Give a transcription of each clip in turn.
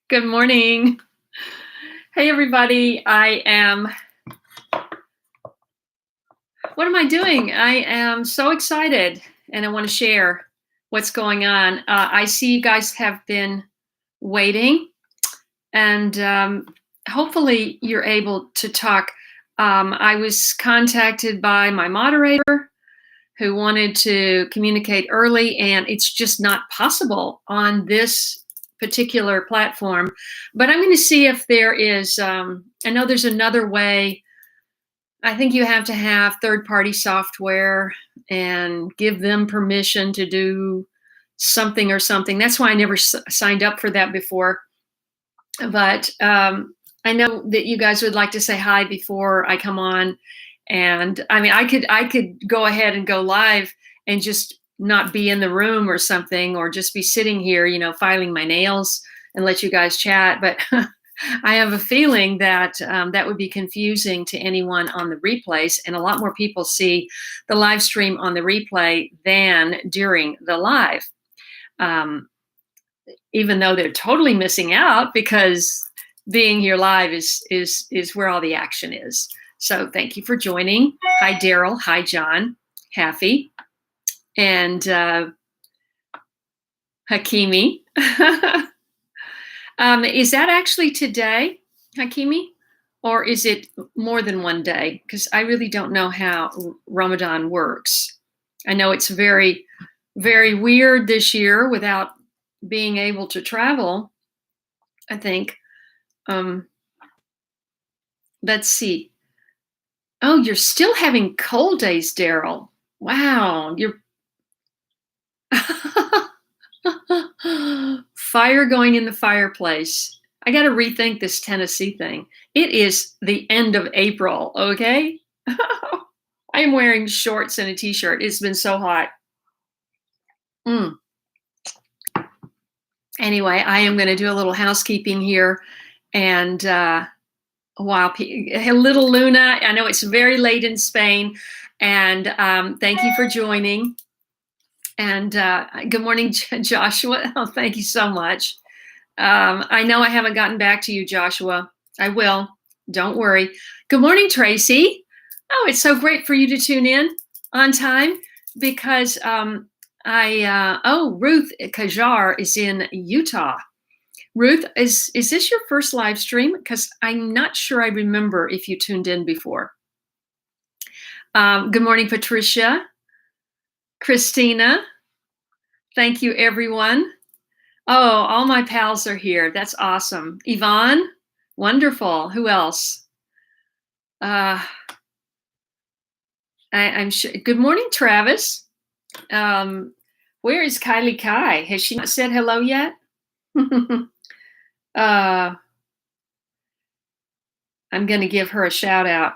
Good morning. Hey, everybody. What am I doing? I am so excited and I want to share what's going on. I see you guys have been waiting and hopefully you're able to talk. I was contacted by my moderator who wanted to communicate early, and it's just not possible on this particular platform. But I'm going to see if there is, I know there's another way. I think you have to have third party software and give them permission to do something or something. That's why I never signed up for that before. But I know that you guys would like to say hi before I come on. And I mean, I could go ahead and go live and just not be in the room or something, or just be sitting here, filing my nails and let you guys chat. But I have a feeling that that would be confusing to anyone on the replays, and a lot more people see the live stream on the replay than during the live. Even though they're totally missing out, because being here live is where all the action is. So thank you for joining. Hi, Daryl. Hi, John. Haffy. And Hakimi. Is that actually today, Hakimi? Or is it more than one day? Because I really don't know how Ramadan works. I know it's very, very weird this year without being able to travel, I think. Let's see. Oh, you're still having cold days, Daryl. Wow, you're fire going in the fireplace. I got to rethink this Tennessee thing. It is the end of April, okay? I am wearing shorts and a t-shirt. It's been so hot. Anyway, I am going to do a little housekeeping here. And wow, little Luna, I know it's very late in Spain. And thank you for joining. And good morning, Joshua. Oh, thank you so much. I know I haven't gotten back to you, Joshua. I will. Don't worry. Good morning, Tracy. Oh, it's so great for you to tune in on time, because Ruth Kajar is in Utah. Ruth, is this your first live stream? Because I'm not sure I remember if you tuned in before. Good morning, Patricia. Christina. Thank you, everyone. Oh, all my pals are here. That's awesome. Yvonne, wonderful. Who else? I'm sure. Good morning, Travis. Where is Kylie Kai? Has she not said hello yet? I'm going to give her a shout out.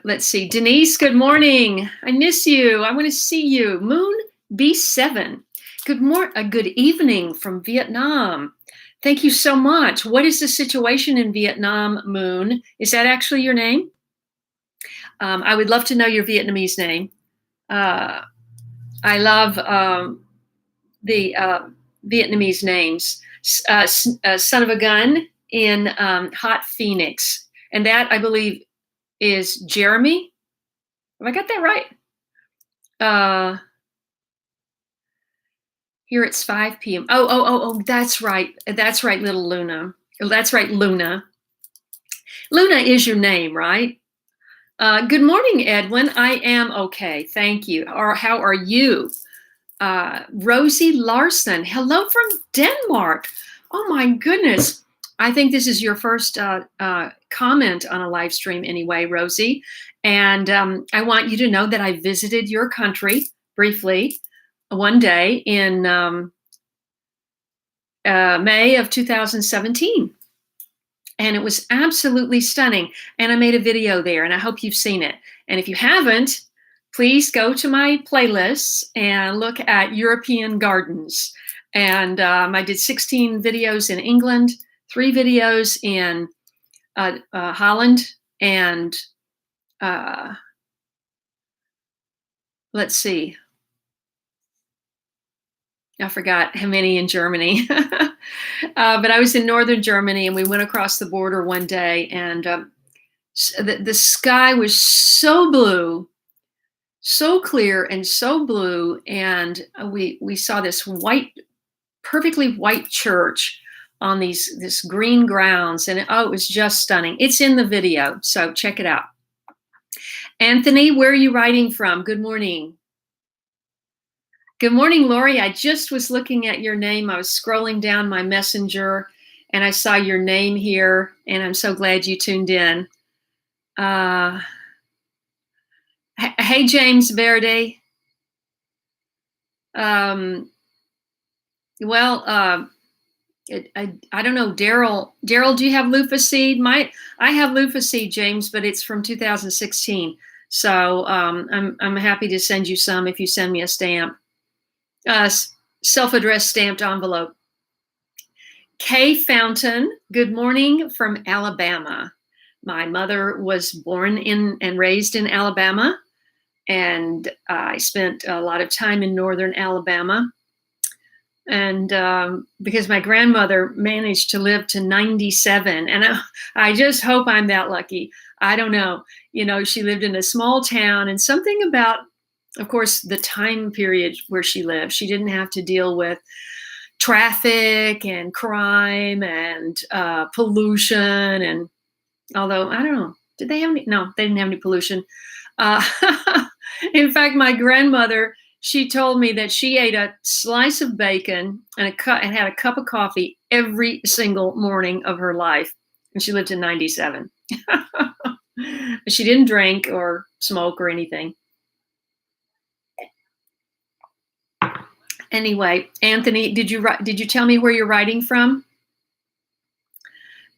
Let's see. Denise, good morning. I miss you. I want to see you. Moon B7. Good evening from Vietnam. Thank you so much. What is the situation in Vietnam, Moon? Is that actually your name? I would love to know your Vietnamese name. I love the Vietnamese names. Son of a Gun in Hot Phoenix. And that, I believe, is Jeremy. Have I got that right? Here it's 5 p.m. Oh, that's right. That's right, little Luna. That's right, Luna. Luna is your name, right? Good morning, Edwin. I am okay. Thank you. Or how are you? Rosie Larson. Hello from Denmark. Oh my goodness. I think this is your first comment on a live stream anyway, Rosie. And I want you to know that I visited your country briefly one day in May of 2017. And it was absolutely stunning. And I made a video there, and I hope you've seen it. And if you haven't, please go to my playlists and look at European gardens. And I did 16 videos in England, 3 videos in Holland, and let's see. I forgot how many in Germany. But I was in northern Germany, and we went across the border one day, and the sky was so blue, so clear and so blue, and we saw this perfectly white church on this green grounds, and it was just stunning. It's in the video, so check it out. Anthony, where are you writing from? Good morning. Good morning, Lori. I just was looking at your name. I was scrolling down my messenger, and I saw your name here, and I'm so glad you tuned in. Hey, James Verde. Well, I don't know, Daryl. Daryl, do you have loofah seed? I have loofah seed, James, but it's from 2016. So I'm happy to send you some if you send me a stamp, self-addressed stamped envelope. Kaye Fountain, good morning from Alabama. My mother was born in and raised in Alabama, and I spent a lot of time in northern Alabama. And because my grandmother managed to live to 97, and I just hope I'm that lucky. I don't know. You know, she lived in a small town, and something about, of course, the time period where she lived, she didn't have to deal with traffic and crime and pollution. And although, I don't know, did they have any? No, they didn't have any pollution. In fact, my grandmother, she told me that she ate a slice of bacon and had a cup of coffee every single morning of her life. And she lived to 97. She didn't drink or smoke or anything. Anyway, Anthony, did you tell me where you're writing from?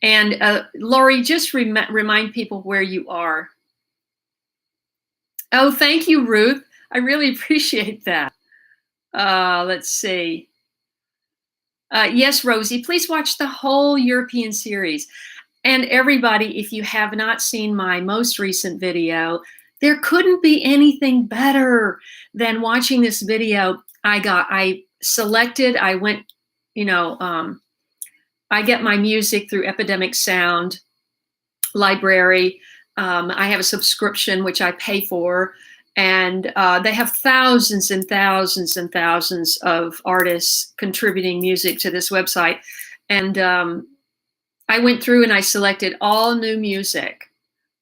And Lori, just remind people where you are. Oh, thank you, Ruth. I really appreciate that. Let's see. Yes, Rosie, please watch the whole European series. And everybody, if you have not seen my most recent video, there couldn't be anything better than watching this video. I went, I get my music through Epidemic Sound Library. I have a subscription, which I pay for. And they have thousands and thousands and thousands of artists contributing music to this website. And I went through and I selected all new music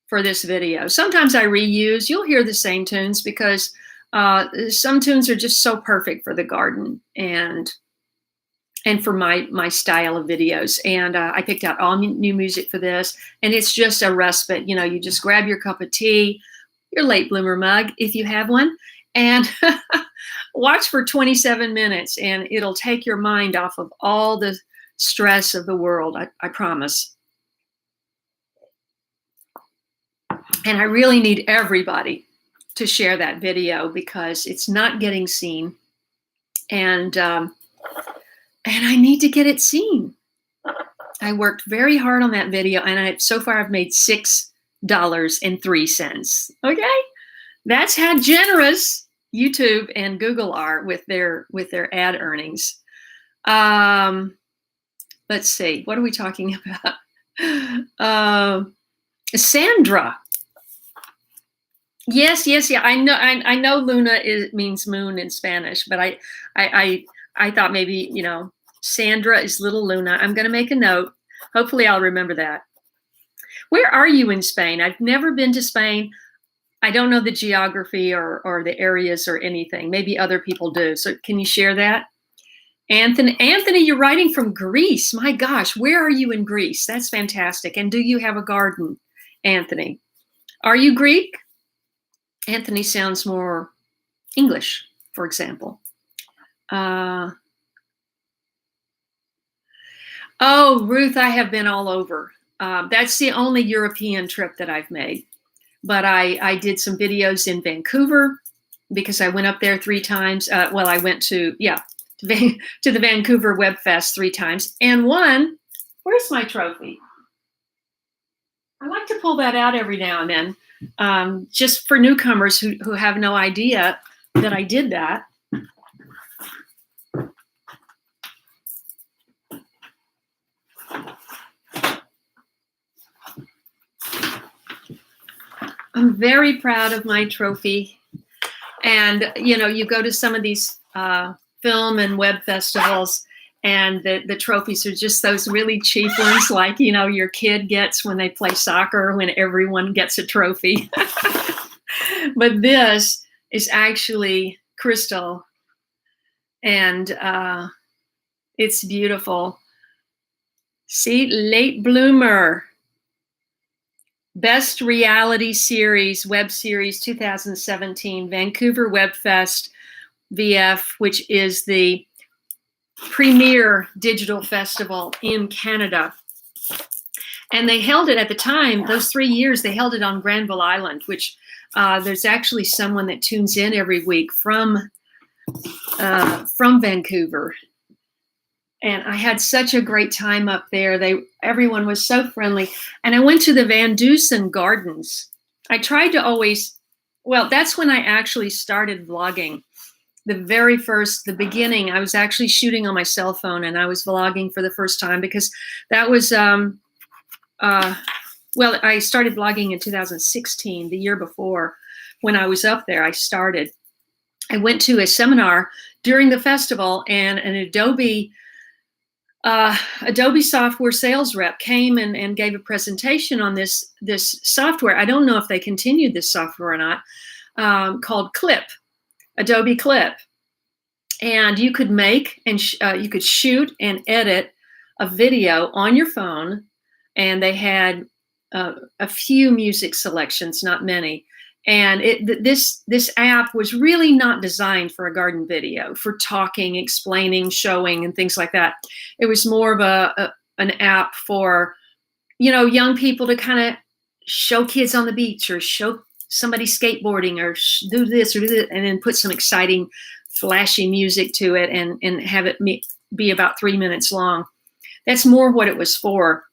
for this video. Sometimes I reuse. You'll hear the same tunes because some tunes are just so perfect for the garden and for my style of videos. And I picked out all new music for this. And it's just a respite. You know, you just grab your cup of tea, your late bloomer mug, if you have one, and watch for 27 minutes, and it'll take your mind off of all the stress of the world, I promise. And I really need everybody to share that video because it's not getting seen, and I need to get it seen. I worked very hard on that video, and so far I've made $6.03. Okay, that's how generous YouTube and Google are with their ad earnings. Let's see, what are we talking about? Sandra. Yes. I know Luna means moon in Spanish, but I thought maybe, Sandra is little Luna. I'm going to make a note. Hopefully I'll remember that. Where are you in Spain? I've never been to Spain. I don't know the geography or the areas or anything. Maybe other people do. So can you share that? Anthony, you're writing from Greece. My gosh, where are you in Greece? That's fantastic. And do you have a garden, Anthony? Are you Greek? Anthony sounds more English, for example. Oh, Ruth, I have been all over. That's the only European trip that I've made. But I did some videos in Vancouver because I went up there 3 times. I went to the Vancouver Web Fest 3 times. And where's my trophy? I like to pull that out every now and then, just for newcomers who have no idea that I did that. I'm very proud of my trophy. And, you go to some of these film and web festivals, and the trophies are just those really cheap ones, like, your kid gets when they play soccer, when everyone gets a trophy. But this is actually crystal, and it's beautiful. See, Late Bloomer. Best Reality Series, Web Series 2017, Vancouver Web Fest VF, which is the premier digital festival in Canada. And they held it at the time, those 3 years, they held it on Granville Island, which there's actually someone that tunes in every week from Vancouver. And I had such a great time up there. Everyone was so friendly. And I went to the Van Dusen Gardens. I tried to that's when I actually started vlogging. The beginning, I was actually shooting on my cell phone, and I was vlogging for the first time, because that was, I started vlogging in 2016, the year before. When I was up there, I went to a seminar during the festival, and an Adobe software sales rep came and gave a presentation on this software. I don't know if they continued this software or not, called Clip, Adobe Clip. And you could make and you could shoot and edit a video on your phone. And they had a few music selections, not many. And this app was really not designed for a garden video, for talking, explaining, showing, and things like that. It was more of an app for, young people to kind of show kids on the beach, or show somebody skateboarding, or do this or do that, and then put some exciting, flashy music to it, and have it be about 3 minutes long. That's more what it was for.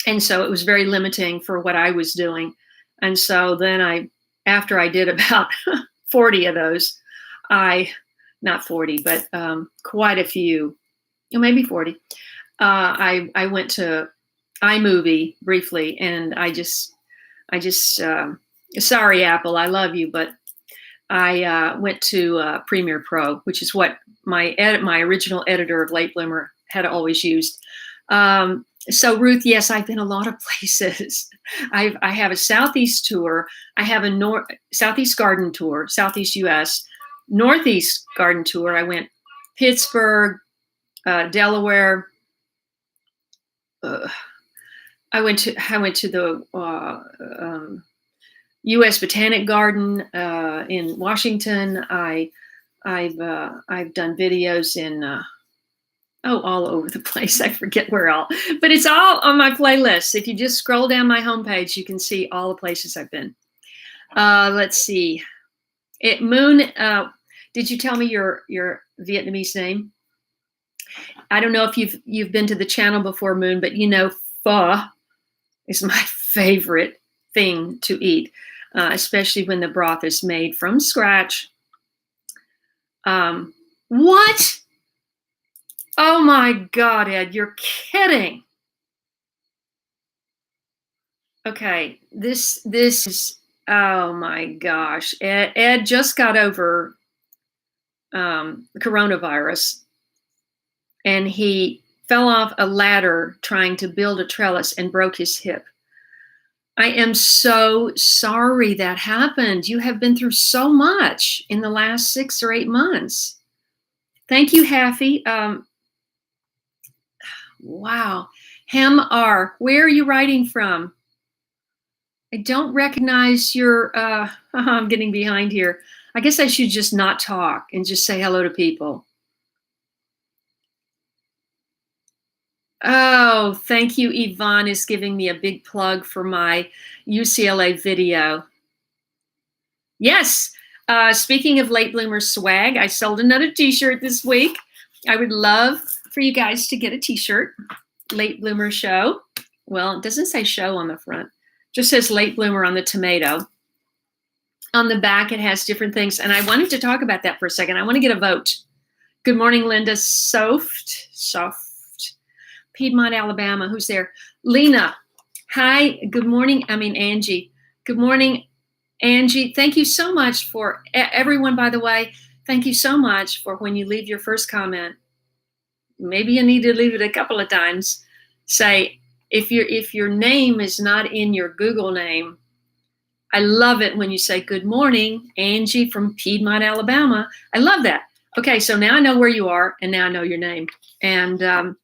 And so it was very limiting for what I was doing. And so then after I did about 40 of those, not 40, but quite a few, maybe 40, I went to iMovie briefly, and I just sorry, Apple, I love you, but I went to Premiere Pro, which is what my original editor of Late Bloomer had always used. So Ruth, yes, I've been a lot of places. I have a Southeast tour. I have a Southeast garden tour, Southeast US, Northeast garden tour. I went Pittsburgh, Delaware. I went to the U.S. Botanic Garden in Washington. I've done videos in all over the place. I forget where all, but it's all on my playlist. If you just scroll down my homepage, you can see all the places I've been. Let's see. Moon, did you tell me your Vietnamese name? I don't know if you've been to the channel before, Moon, but pho is my favorite thing to eat, especially when the broth is made from scratch. What? Oh my God, Ed, you're kidding. Okay, this is, oh my gosh. Ed just got over coronavirus, and he fell off a ladder trying to build a trellis and broke his hip. I am so sorry that happened. You have been through so much in the last 6 or 8 months. Thank you, Haffy. Wow. Hem R, where are you writing from? I don't recognize your, I'm getting behind here. I guess I should just not talk and just say hello to people. Oh, thank you. Yvonne is giving me a big plug for my UCLA video. Yes. Speaking of Late Bloomer swag, I sold another t-shirt this week. I would love for you guys to get a t-shirt. Late Bloomer Show. Well, it doesn't say show on the front. It just says Late Bloomer on the tomato. On the back, it has different things. And I wanted to talk about that for a second. I want to get a vote. Good morning, Linda. Soft. Piedmont, Alabama. Who's there? Lena. Hi. Good morning. Angie. Good morning. Angie, thank you so much for everyone, by the way. Thank you so much for when you leave your first comment. Maybe you need to leave it a couple of times. Say, if your name is not in your Google name, I love it when you say, good morning, Angie from Piedmont, Alabama. I love that. Okay, so now I know where you are, and now I know your name. And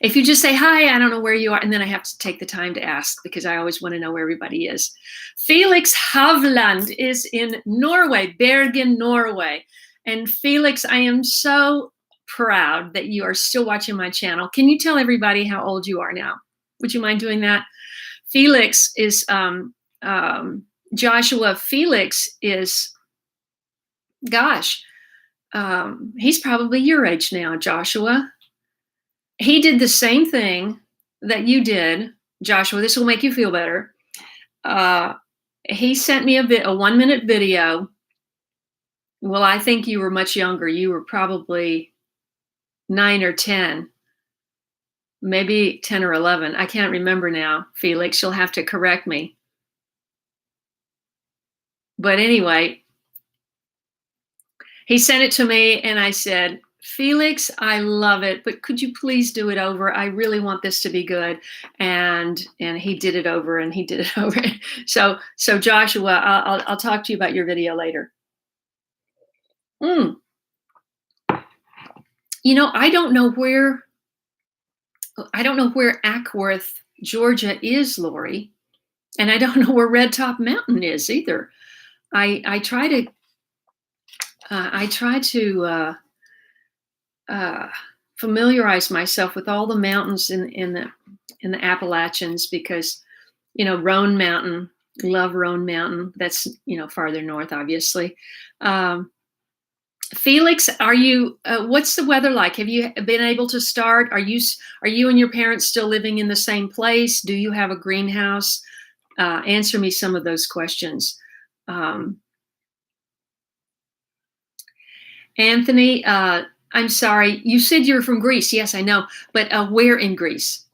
if you just say, hi, I don't know where you are, and then I have to take the time to ask because I always want to know where everybody is. Felix Havland is in Norway, Bergen, Norway. And Felix, I am so proud that you are still watching my channel. Can you tell everybody how old you are now? Would you mind doing that? Felix is, Joshua Felix is, gosh, he's probably your age now, Joshua. He did the same thing that you did, Joshua. This will make you feel better. He sent me a 1-minute video. Well, I think you were much younger. You were probably 9 or 10, maybe 10 or 11. I can't remember now, Felix. You'll have to correct me. But anyway, he sent it to me and I said, Felix, I love it, but could you please do it over? I really want this to be good. And he did it over and he did it over. So Joshua, I'll talk to you about your video later. You know, I don't know where Ackworth, Georgia is, Lori. And I don't know where Red Top Mountain is either. I try to familiarize myself with all the mountains in the Appalachians because, you know, Roan Mountain, love Roan Mountain. That's, you know, farther north, obviously. Felix, are you? What's the weather like? Have you been able to start? Are you and your parents still living in the same place? Do you have a greenhouse? Answer me some of those questions. Anthony, I'm sorry, you said you're from Greece. Yes, I know, but where in Greece?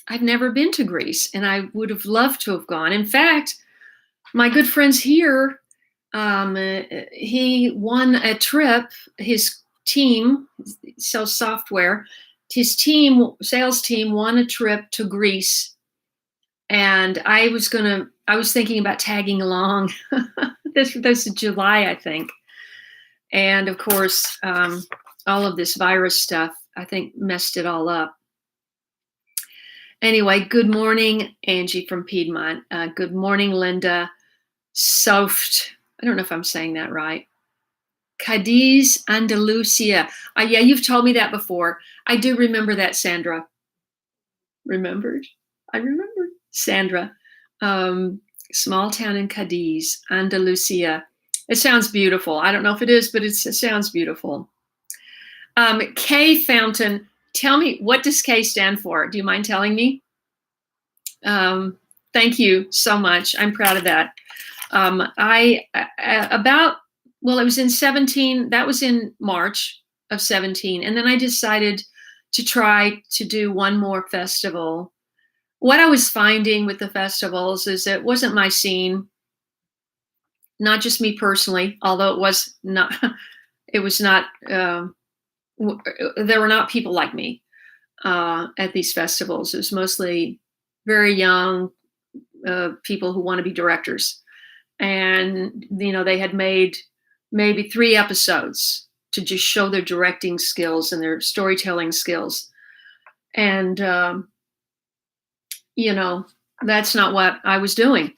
I've never been to Greece, and I would have loved to have gone. In fact, my good friends here, he won a trip. His team sells software. His sales team won a trip to Greece, and I was thinking about tagging along. This is July, I think. And of course, all of this virus stuff, I think, messed it all up. Anyway, good morning, Angie from Piedmont. Good morning, Linda. Soft. I don't know if I'm saying that right. Cadiz, Andalusia. Yeah, you've told me that before. I do remember that, Sandra. Remembered? I remember. Sandra. Small town in Cadiz, Andalusia. It sounds beautiful. I don't know if it is, but it sounds beautiful. Kaye Fountain, tell me, what does Kaye stand for? Do you mind telling me? Thank you so much. I'm proud of that. It was in 17, that was in March of 17. And then I decided to try to do one more festival. What I was finding with the festivals is it wasn't my scene. Not just me personally, although it was not, there were not people like me at these festivals. It was mostly very young people who want to be directors. And, you know, they had made maybe 3 episodes to just show their directing skills and their storytelling skills. And, you know, that's not what I was doing.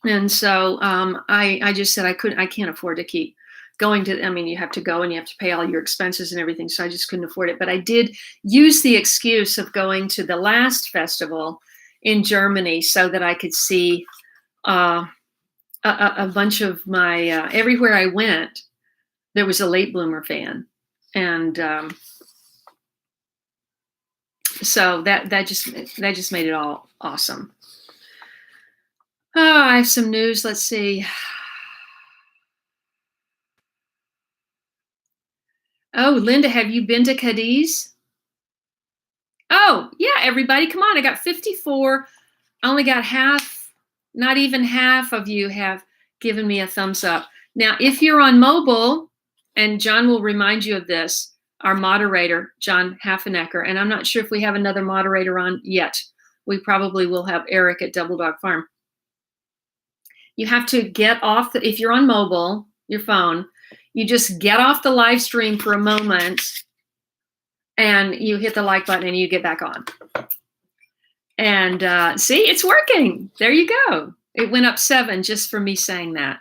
And so I just said I can't afford to keep going to, I mean, you have to go and you have to pay all your expenses and everything. So I just couldn't afford it. But I did use the excuse of going to the last festival in Germany so that I could see a bunch of my, everywhere I went, there was a late bloomer fan. And so that just made it all awesome. Oh, I have some news. Let's see. Oh, Linda, have you been to Cadiz? Oh, yeah, everybody, come on. I got 54. I only got half. Not even half of you have given me a thumbs up. Now, if you're on mobile, and John will remind you of this, our moderator, John Haffenecker, and I'm not sure if we have another moderator on yet. We probably will have Eric at Double Dog Farm. You have to get off, if you're on mobile, your phone, you just get off the live stream for a moment and you hit the like button and you get back on. And see, it's working. There you go. It went up 7 just for me saying that.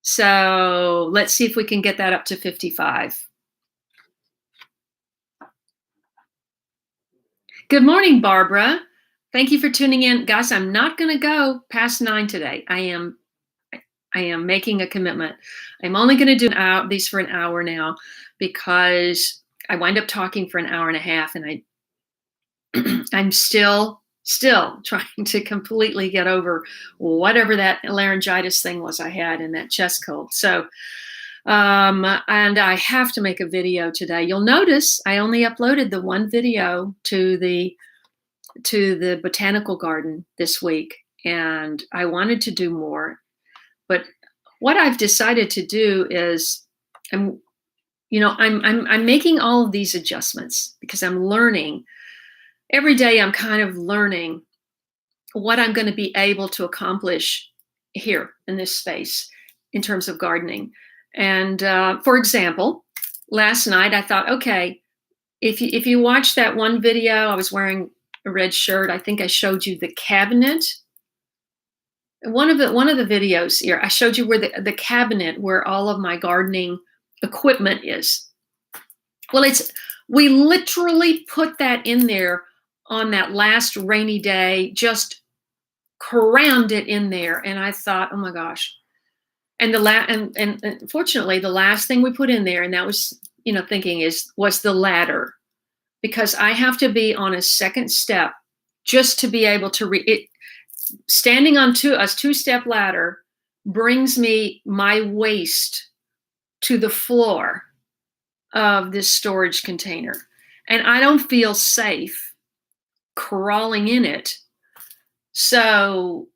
So let's see if we can get that up to 55. Good morning, Barbara. Thank you for tuning in. Guys, I'm not going to go past 9 today. I am making a commitment. I'm only going to do these for an hour now because I wind up talking for an hour and a half, and I'm still trying to completely get over whatever that laryngitis thing was I had and that chest cold. So, and I have to make a video today. You'll notice I only uploaded the one video to the botanical garden this week, and I wanted to do more. But what I've decided to do is I'm making all of these adjustments because I'm learning. Every day I'm kind of learning what I'm going to be able to accomplish here in this space in terms of gardening. And for example, last night I thought, okay, if you watch that one video, I was wearing a red shirt. I think I showed you the cabinet. One of the videos here, I showed you where the cabinet where all of my gardening equipment is. Well, we literally put that in there on that last rainy day, just crammed it in there. And I thought, oh my gosh. And and fortunately, the last thing we put in there, and that was, was the ladder, because I have to be on a second step just to be able to standing on a 2-step ladder brings me my waist to the floor of this storage container. And I don't feel safe crawling in it. So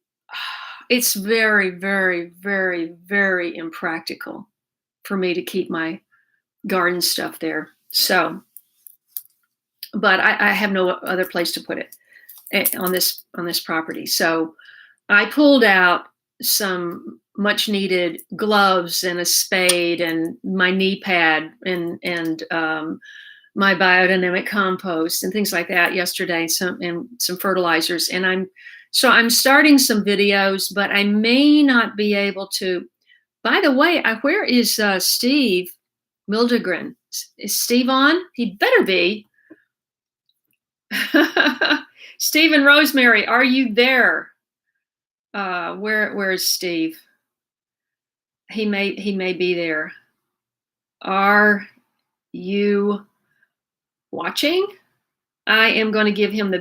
it's very, very, very, very impractical for me to keep my garden stuff there. So, but I have no other place to put it on this property. So I pulled out some much needed gloves and a spade and my knee pad and my biodynamic compost and things like that yesterday, and some fertilizers. And I'm starting some videos, but I may not be able to. By the way, where is Steve Mildegren? Is Steve on? He better be. Steve and Rosemary, are you there? Where is Steve? He may be there. Are you watching? I am going to give him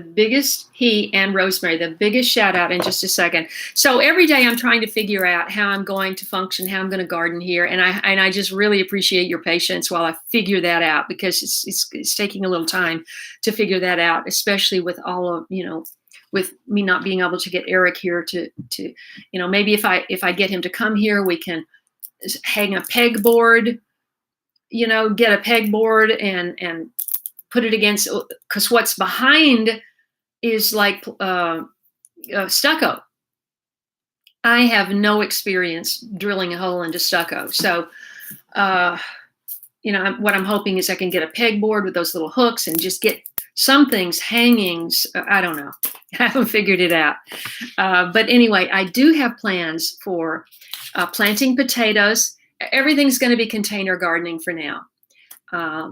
he and Rosemary, the biggest shout out in just a second. So every day I'm trying to figure out how I'm going to function, how I'm going to garden here. And I just really appreciate your patience while I figure that out, because it's taking a little time to figure that out, especially with all of, with me not being able to get Eric here to maybe if I get him to come here, we can hang a pegboard, get a pegboard and put it against, because what's behind is like stucco. I have no experience drilling a hole into stucco. So, what I'm hoping is I can get a pegboard with those little hooks and just get some things, hangings. I don't know. I haven't figured it out. But anyway, I do have plans for planting potatoes. Everything's going to be container gardening for now.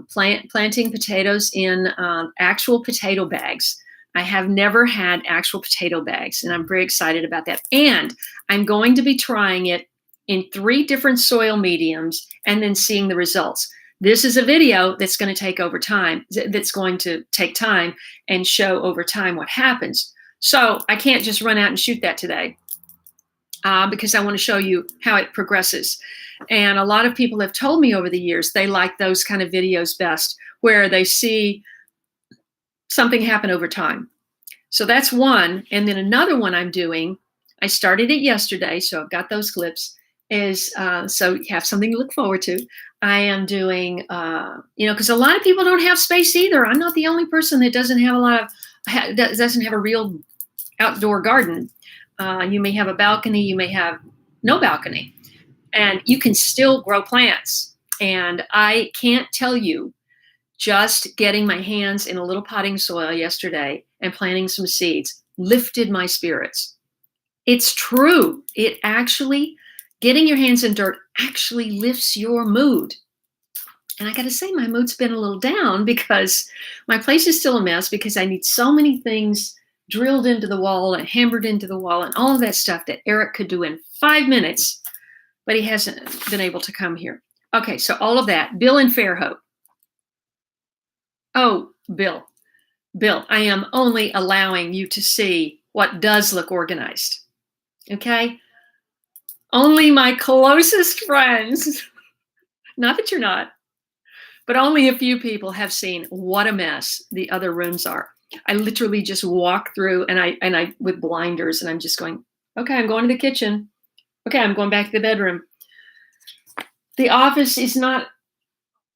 Planting potatoes in actual potato bags. I have never had actual potato bags, and I'm very excited about that. And I'm going to be trying it in 3 different soil mediums and then seeing the results. This is a video that's going to take time and show over time what happens. So I can't just run out and shoot that today because I want to show you how it progresses. And a lot of people have told me over the years they like those kind of videos best, where they see something happen over time. So that's one. And then another one I'm doing, I started it yesterday, so I've got those clips. Is so you have something to look forward to. I am doing, because a lot of people don't have space either. I'm not the only person that doesn't have a lot of, doesn't have a real outdoor garden. You may have a balcony, you may have no balcony, and you can still grow plants. And I can't tell you, just getting my hands in a little potting soil yesterday and planting some seeds lifted my spirits. It's true. It actually, getting your hands in dirt actually lifts your mood. And I got to say, my mood's been a little down because my place is still a mess because I need so many things drilled into the wall and hammered into the wall and all of that stuff that Eric could do in 5 minutes, but he hasn't been able to come here. Okay, so all of that. Bill in Fairhope. Oh, Bill, I am only allowing you to see what does look organized. Okay? Only my closest friends, not that you're not, but only a few people have seen what a mess the other rooms are. I literally just walk through and I with blinders and I'm just going, okay, I'm going to the kitchen. Okay, I'm going back to the bedroom. The office is not,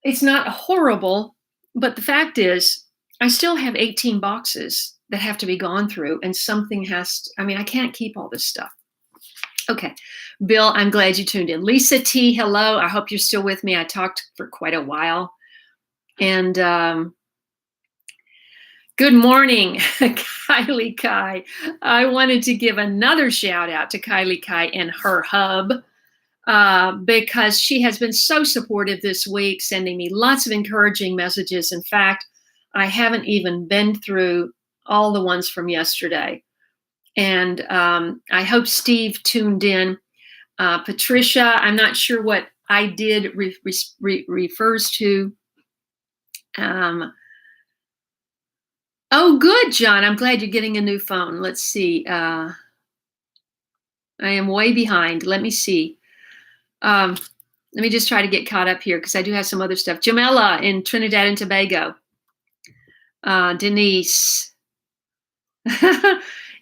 it's not horrible, but the fact is I still have 18 boxes that have to be gone through and something has to, I can't keep all this stuff. Okay, Bill, I'm glad you tuned in. Lisa T, hello. I hope you're still with me. I talked for quite a while. And good morning, Kylie Kaye. I wanted to give another shout out to Kylie Kaye and her hub because she has been so supportive this week, sending me lots of encouraging messages. In fact, I haven't even been through all the ones from yesterday. And I hope Steve tuned in. Patricia, I'm not sure what I did refers to. Oh, good, John. I'm glad you're getting a new phone. Let's see. I am way behind. Let me see. Let me just try to get caught up here because I do have some other stuff. Jamela in Trinidad and Tobago. Denise.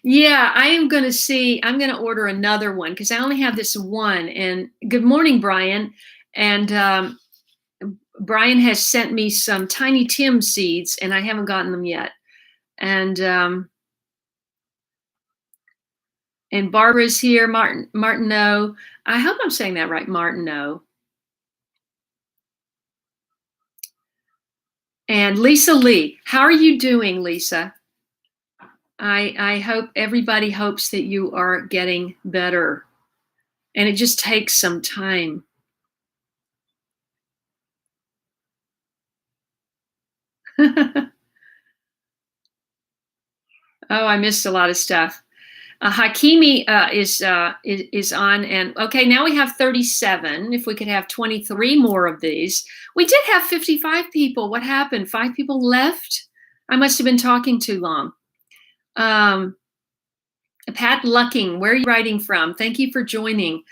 Yeah, I'm going to order another one because I only have this one. And good morning, Brian. And Brian has sent me some Tiny Tim seeds and I haven't gotten them yet. And Barbara's here, Martineau. I hope I'm saying that right, Martineau. And Lisa Lee. How are you doing, Lisa? I hope everybody hopes that you are getting better. And it just takes some time. Oh, I missed a lot of stuff. Hakimi is on, and okay, now we have 37. If we could have 23 more of these. We did have 55 people. What happened? 5 people left? I must have been talking too long. Pat Lucking, where are you writing from? Thank you for joining.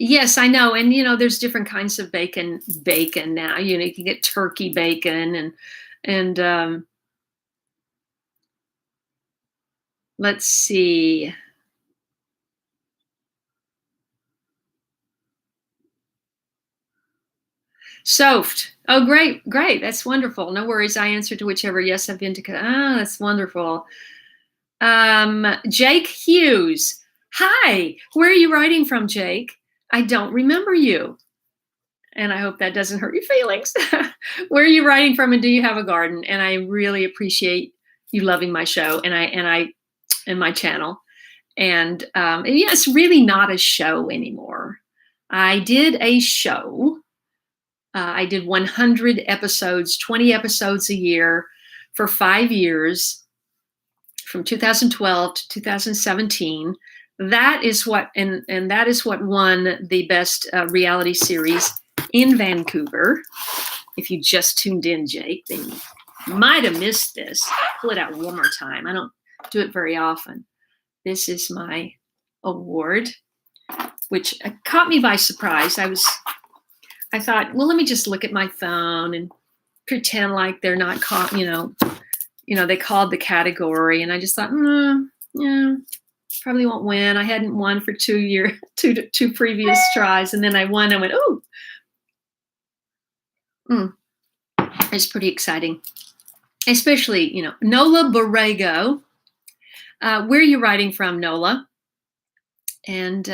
Yes, I know. And, there's different kinds of bacon now. You can get turkey bacon and let's see. Soft. Oh, great. That's wonderful. No worries. I answered to whichever. Yes, I've been to. That's wonderful. Jake Hughes. Hi. Where are you writing from, Jake? I don't remember you. And I hope that doesn't hurt your feelings. Where are you writing from, and do you have a garden? And I really appreciate you loving my show and my channel. And it's really not a show anymore. I did a show. I did 100 episodes, 20 episodes a year for 5 years, from 2012 to 2017. That is what, and that is what won the best reality series in Vancouver. If you just tuned in, Jake, then you might have missed this. Pull it out one more time. I don't do it very often. This is my award, which caught me by surprise. I thought, well, let me just look at my phone and pretend like they're not caught, they called the category. And I just thought, Yeah, probably won't win. I hadn't won for 2 previous tries, and then I won. I went, oh, it's pretty exciting. Especially, Nola Borrego. Where are you writing from, Nola? And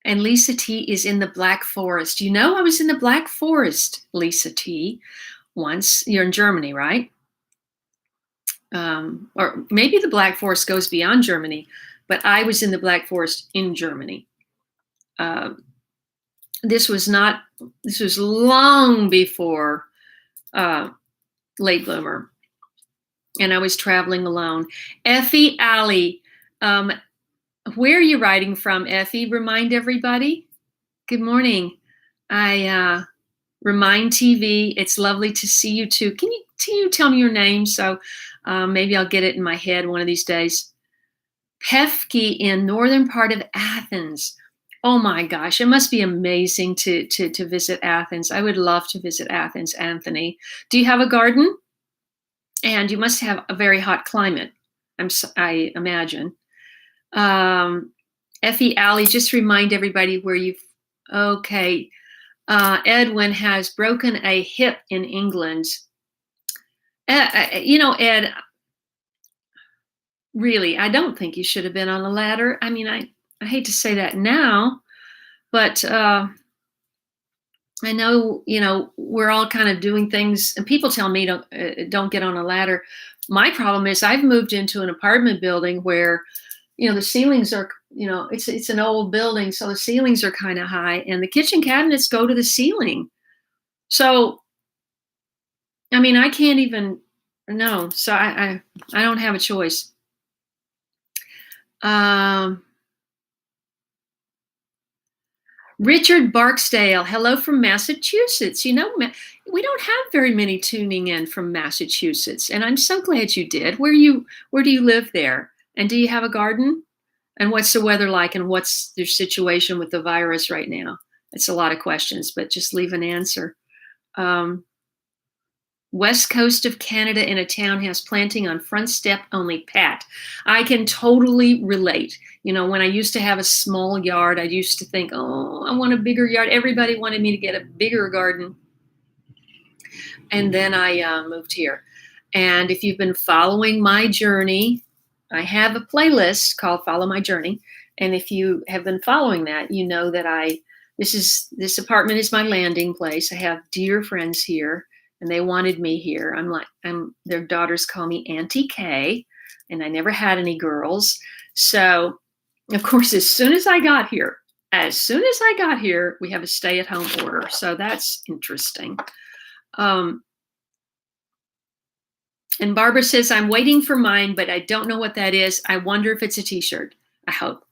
Lisa T is in the Black Forest. I was in the Black Forest, Lisa T, once. You're in Germany, right? Or maybe the Black Forest goes beyond Germany, but I was in the Black Forest in Germany. This was long before Late Bloomer, and I was traveling alone. Effie Alley, where are you writing from, Effie? Remind everybody. Good morning. I Remind TV. It's lovely to see you too. Can you tell me your name so maybe I'll get it in my head one of these days? Pefki in northern part of Athens. Oh my gosh, it must be amazing to visit Athens. I would love to visit Athens, Anthony. Do you have a garden? And you must have a very hot climate, I imagine. Effie Alley, just remind everybody where you've. Okay. Edwin has broken a hip in England. Ed, really, I don't think you should have been on a ladder. I mean, I hate to say that now, but I know, we're all kind of doing things, and people tell me don't get on a ladder. My problem is I've moved into an apartment building where, the ceilings are, it's an old building, so the ceilings are kind of high, and the kitchen cabinets go to the ceiling. So, I mean, I can't even. No, so I don't have a choice. Richard Barksdale, hello from Massachusetts. We don't have very many tuning in from Massachusetts, and I'm so glad you did. Where do you live there? And do you have a garden? And what's the weather like? And what's your situation with the virus right now? It's a lot of questions, but just leave an answer. West coast of Canada in a townhouse, planting on front step only, Pat. I can totally relate. When I used to have a small yard, I used to think, oh, I want a bigger yard. Everybody wanted me to get a bigger garden. And then I moved here. And if you've been following my journey, I have a playlist called Follow My Journey. And if you have been following that, you know that this apartment is my landing place. I have dear friends here. And they wanted me here. Their daughters call me Auntie Kaye, and I never had any girls. So, of course, as soon as I got here, we have a stay-at-home order. So that's interesting. And Barbara says, I'm waiting for mine, but I don't know what that is. I wonder if it's a t-shirt. I hope.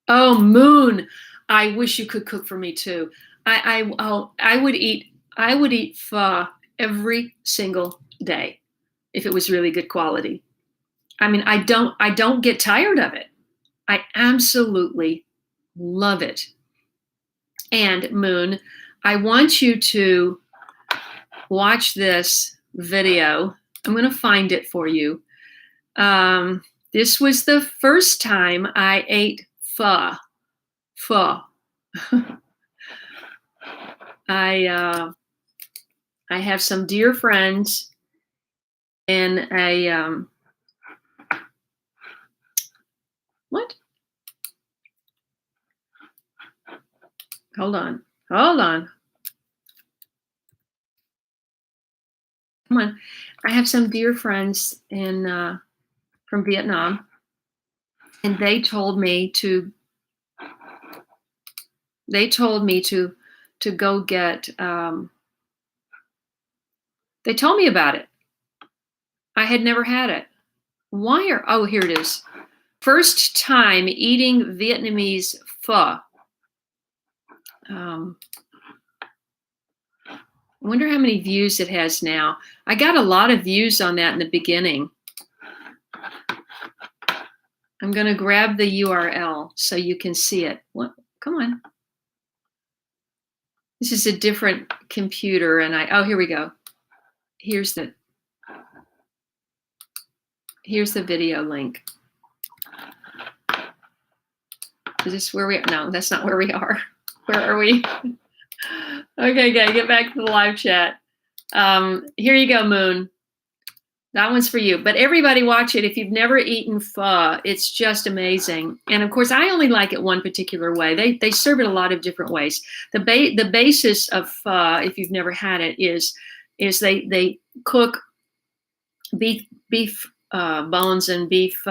Oh, Moon. I wish you could cook for me too. I would eat pho every single day if it was really good quality. I mean, I don't get tired of it. I absolutely love it. And Moon, I want you to watch this video. I'm going to find it for you. This was the first time I ate pho. I have some dear friends in a what? Hold on. Come on. I have some dear friends from Vietnam, and they told me to go get. They told me about it. I had never had it. Oh, here it is. First time eating Vietnamese pho. I wonder how many views it has now. I got a lot of views on that in the beginning. I'm going to grab the URL so you can see it. What? Come on. This is a different computer, and oh, here we go. here's the video link. Is this where we are? No, that's not where we are. Where are we? Okay, get back to the live chat. Here you go, Moon. That one's for you. But everybody watch it. If you've never eaten pho, it's just amazing. And of course, I only like it one particular way. They serve it a lot of different ways. The basis of pho, if you've never had it, is they cook beef bones and beef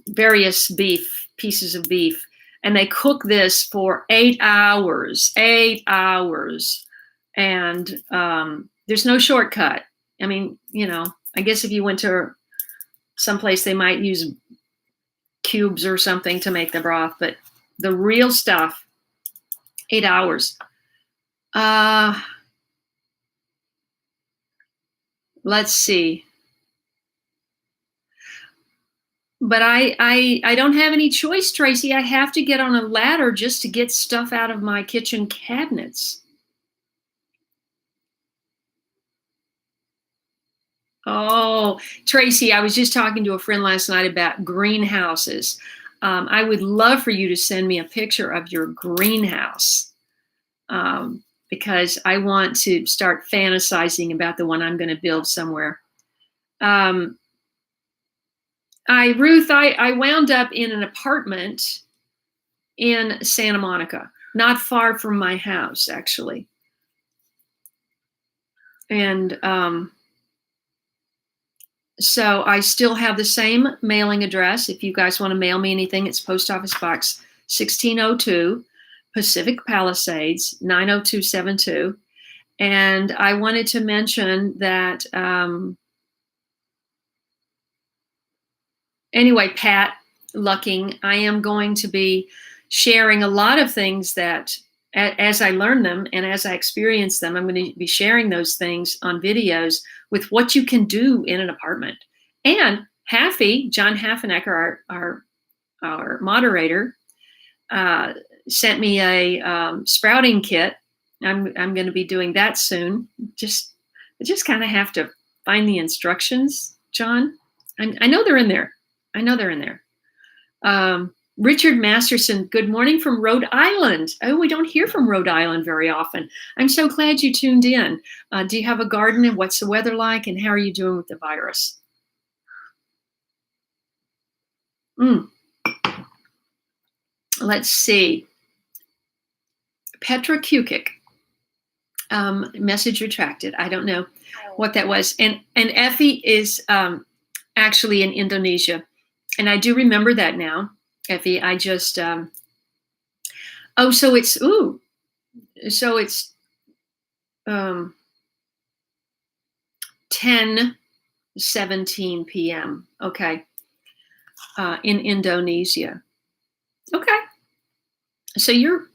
various beef pieces of beef, and they cook this for 8 hours. 8 hours, and there's no shortcut. I mean, I guess if you went to someplace, they might use cubes or something to make the broth, but the real stuff, 8 hours. Let's see. But I don't have any choice, Tracy. I have to get on a ladder just to get stuff out of my kitchen cabinets. Oh, Tracy, I was just talking to a friend last night about greenhouses. I would love for you to send me a picture of your greenhouse, because I want to start fantasizing about the one I'm going to build somewhere. Ruth, I wound up in an apartment in Santa Monica, not far from my house, actually. And so I still have the same mailing address. If you guys want to mail me anything, it's Post Office Box 1602, Pacific Palisades, 90272. And I wanted to mention that, anyway, Pat Lucking, I am going to be sharing a lot of things that, as I learn them and as I experience them, I'm going to be sharing those things on videos with what you can do in an apartment. And John Haffenecker, our moderator, sent me a sprouting kit. I'm going to be doing that soon. I just kind of have to find the instructions, John. I know they're in there. Richard Masterson, good morning from Rhode Island. Oh, we don't hear from Rhode Island very often. I'm so glad you tuned in. Do you have a garden, and what's the weather like, and how are you doing with the virus? Let's see. Petra Kukic, message retracted. I don't know what that was. And Effie is actually in Indonesia. And I do remember that now, Effie. I just, so it's 10:17 p.m. Okay. In Indonesia. Okay. So you're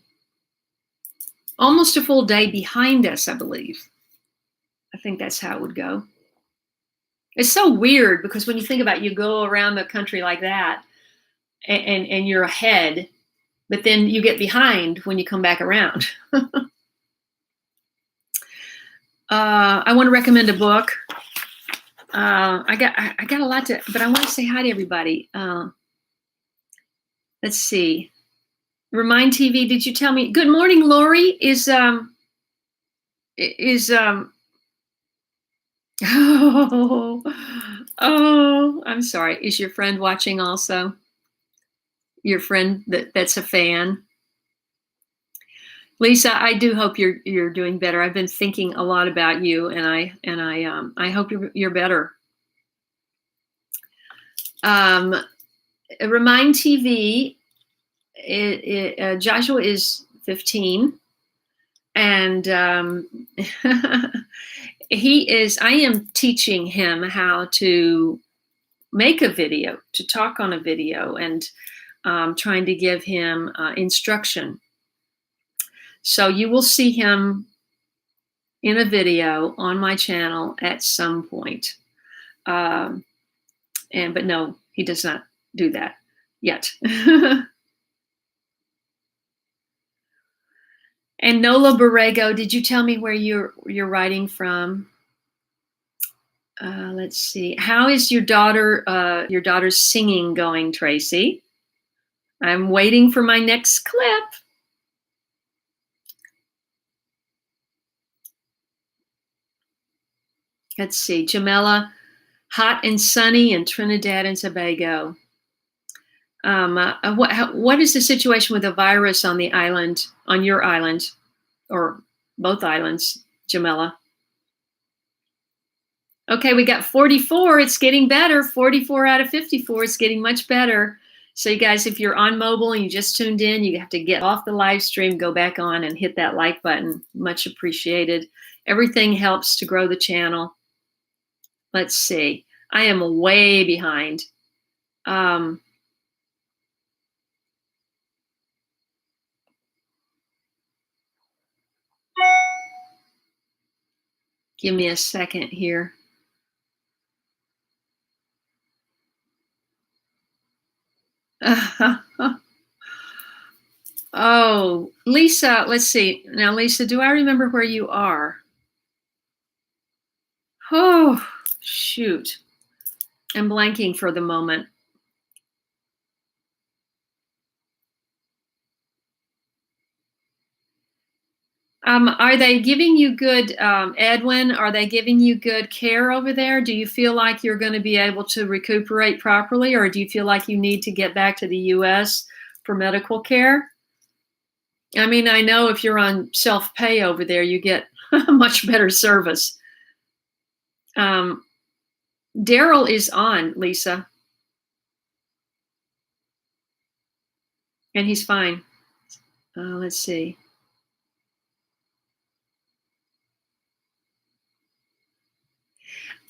almost a full day behind us, I believe. I think that's how it would go. It's so weird because when you think about it, you go around the country like that and you're ahead, but then you get behind when you come back around. I want to recommend a book. I got a lot to, but I want to say hi to everybody. Let's see. Remind TV, did you tell me? Good morning, Lori. Oh, I'm sorry. Is your friend watching also? Your friend that's a fan? Lisa, I do hope you're doing better. I've been thinking a lot about you, and I hope you're better. Remind TV. Joshua is 15, and I am teaching him how to make a video, to talk on a video, and trying to give him instruction. So you will see him in a video on my channel at some point. But no, he does not do that yet. And Nola Borrego, did you tell me where you're writing from? Let's see. How is your daughter's singing going, Tracy? I'm waiting for my next clip. Let's see. Jamela, hot and sunny in Trinidad and Tobago. What is the situation with the virus on the island, on your island, or both islands, Jamela? Okay, we got 44. It's getting better. 44 out of 54. It's getting much better. So you guys, if you're on mobile and you just tuned in, you have to get off the live stream, go back on and hit that like button. Much appreciated. Everything helps to grow the channel. Let's see. I am way behind. Give me a second here. Oh, Lisa, let's see. Now, Lisa, do I remember where you are? Oh, shoot. I'm blanking for the moment. Are they giving you good, Edwin, are they giving you good care over there? Do you feel like you're going to be able to recuperate properly, or do you feel like you need to get back to the US for medical care? I mean, I know if you're on self-pay over there, you get much better service. Daryl is on, Lisa. And he's fine. Let's see.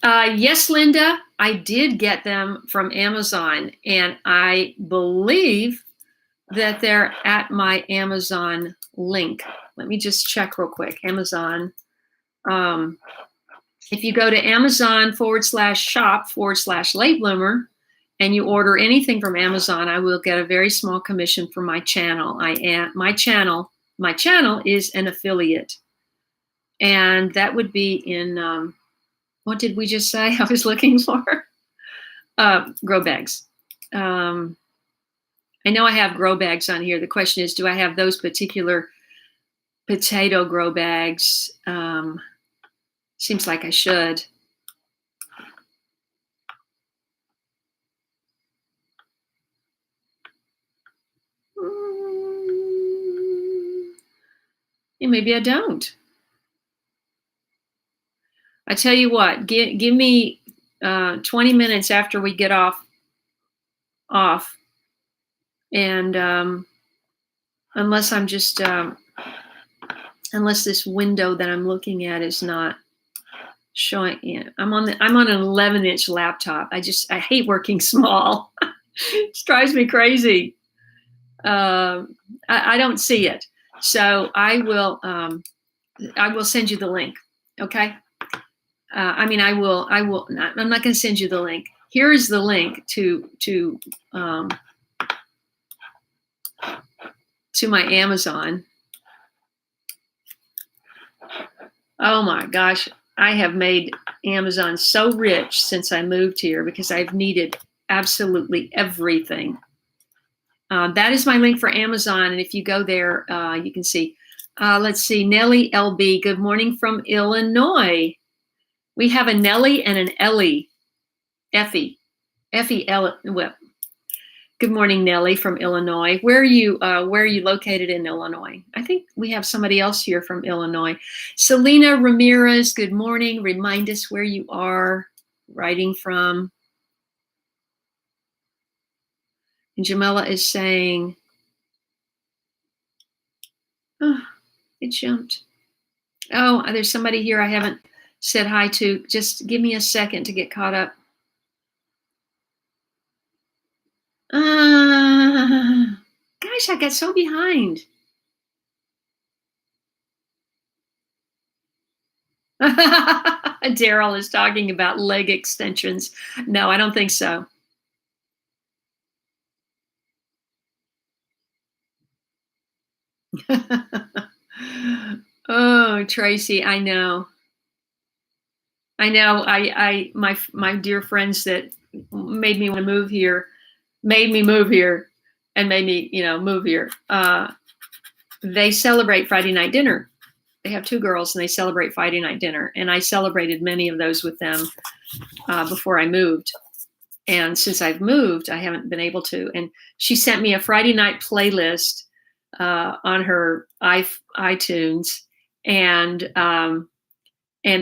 Yes, Linda, I did get them from Amazon, and I believe that they're at my Amazon link. Let me just check real quick. Amazon. If you go to Amazon/shop/late bloomer and you order anything from Amazon, I will get a very small commission for my channel. My channel is an affiliate. And that would be in what did we just say? I was looking for grow bags. I know I have grow bags on here. The question is, do I have those particular potato grow bags? Seems like I should. Maybe I don't. I tell you what, give me 20 minutes after we get off, and unless I'm just unless this window that I'm looking at is not showing. Yeah, I'm on an 11-inch laptop. I hate working small. It drives me crazy. I don't see it, so I will send you the link. Okay. I mean, I will not. I'm not going to send you the link. Here is the link to my Amazon. Oh my gosh, I have made Amazon so rich since I moved here because I've needed absolutely everything. That is my link for Amazon, and if you go there, you can see. Let's see, Nellie LB. Good morning from Illinois. We have a Nellie and an Ellie. Effie Ellie. Well, good morning, Nellie from Illinois. Where are you located in Illinois? I think we have somebody else here from Illinois. Selena Ramirez, good morning. Remind us where you are writing from. And Jamela is saying, oh, it jumped. Oh, there's somebody here I haven't said hi to. Just give me a second to get caught up. Gosh, I got so behind. Daryl is talking about leg extensions. No, I don't think so. Oh, Tracy, I know. My dear friends that made me want to move here, made me move here, and made me, move here. They celebrate Friday night dinner. They have two girls, and they celebrate Friday night dinner. And I celebrated many of those with them before I moved. And since I've moved, I haven't been able to. And she sent me a Friday night playlist on her iTunes, and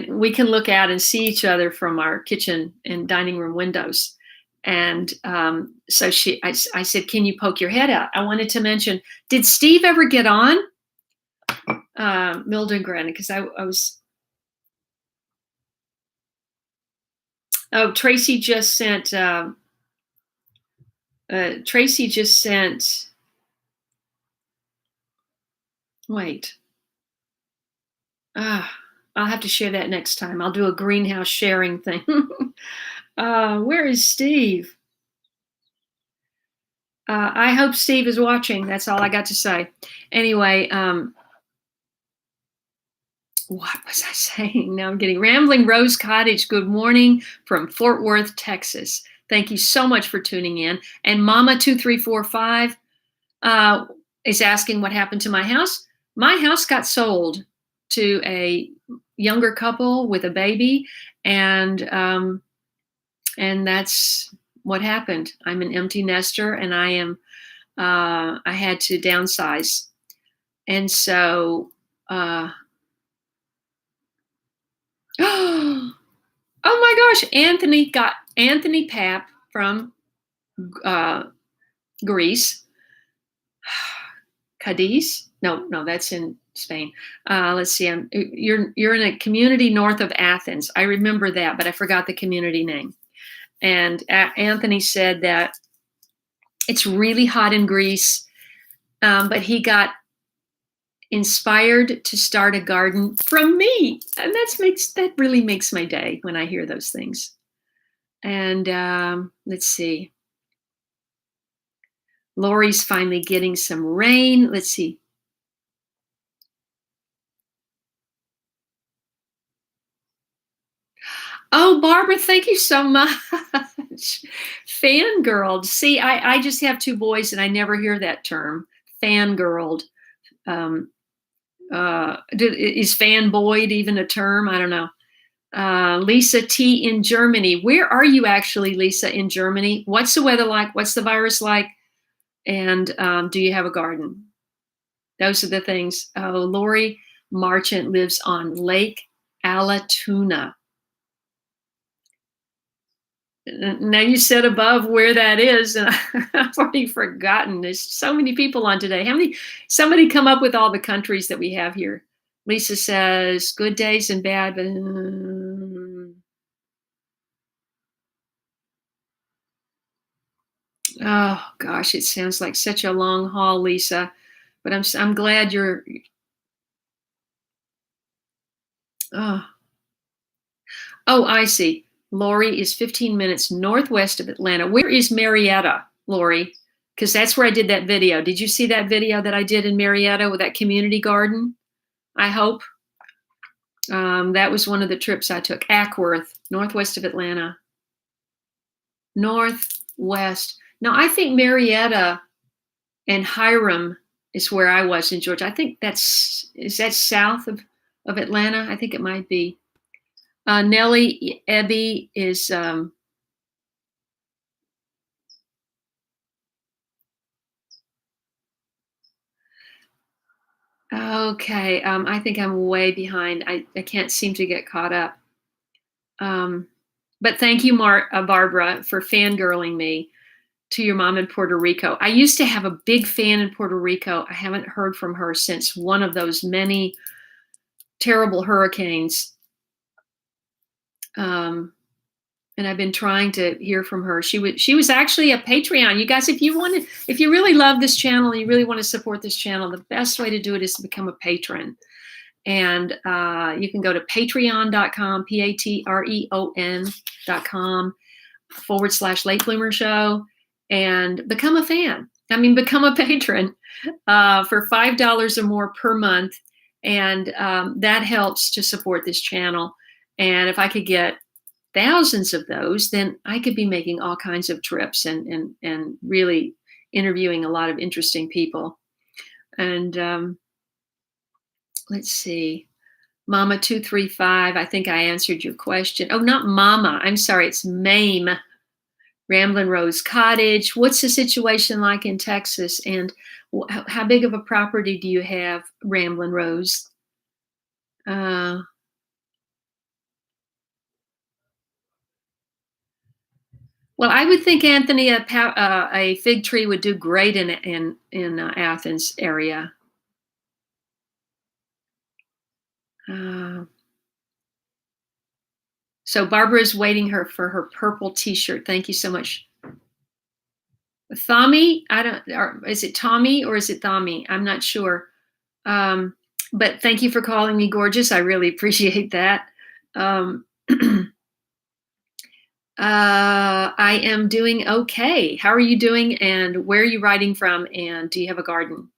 we can look out and see each other from our kitchen and dining room windows. And so I said, "Can you poke your head out?" I wanted to mention, did Steve ever get on? Mildengren, because I was. Oh, Tracy just sent. Tracy just sent. Wait. I'll have to share that next time. I'll do a greenhouse sharing thing. Where is Steve? I hope Steve is watching. That's all I got to say. Anyway, what was I saying? Now I'm getting Rambling Rose Cottage. Good morning from Fort Worth, Texas. Thank you so much for tuning in. And Mama2345 is asking what happened to my house. My house got sold to a younger couple with a baby, and that's what happened. I'm an empty nester, and I had to downsize, and so. Oh my gosh! Anthony Papp from Greece. Cadiz? No, that's in Spain. Let's see. You're in a community north of Athens. I remember that, but I forgot the community name. And Anthony said that it's really hot in Greece, but he got inspired to start a garden from me, and that really makes my day when I hear those things. And let's see. Lori's finally getting some rain. Let's see. Oh, Barbara, thank you so much. Fangirled. See, I just have two boys, and I never hear that term. Fangirled. Is fanboyed even a term? I don't know. Lisa T in Germany. Where are you actually, Lisa, in Germany? What's the weather like? What's the virus like? And do you have a garden? Those are the things. Oh, Lori Marchant lives on Lake Allatoona. Now you said above where that is, and I've already forgotten. There's so many people on today. Somebody come up with all the countries that we have here. Lisa says, good days and bad, but oh gosh, it sounds like such a long haul, Lisa. But I'm glad you're. Oh, I see. Lori is 15 minutes northwest of Atlanta. Where is Marietta, Lori? Because that's where I did that video. Did you see that video that I did in Marietta with that community garden? I hope. That was one of the trips I took. Ackworth, northwest of Atlanta. Northwest. Now, I think Marietta and Hiram is where I was in Georgia. I think is that south of Atlanta? I think it might be. Nellie Ebby is okay. I think I'm way behind. I can't seem to get caught up. But thank you, Barbara, for fangirling me to your mom in Puerto Rico. I used to have a big fan in Puerto Rico. I haven't heard from her since one of those many terrible hurricanes. And I've been trying to hear from her. She was actually a Patreon. You guys, if you really love this channel, and you really want to support this channel, the best way to do it is to become a patron. And you can go to patreon.com, patreon.com/Late Bloomer Show, and become a fan. Become a patron for $5 or more per month. And that helps to support this channel. And if I could get thousands of those, then I could be making all kinds of trips and really interviewing a lot of interesting people. And let's see. Mama 235, I think I answered your question. Oh, not Mama. I'm sorry. It's Mame. Ramblin' Rose Cottage. What's the situation like in Texas? And how big of a property do you have, Ramblin' Rose? Uh, well, I would think, Anthony, a fig tree would do great in Athens area. Uh, so Barbara is waiting for her purple T-shirt. Thank you so much. Thami, I don't. Or is it Tommy or is it Thami? I'm not sure. But thank you for calling me gorgeous. I really appreciate that. I am doing okay. How are you doing? And where are you writing from? And do you have a garden?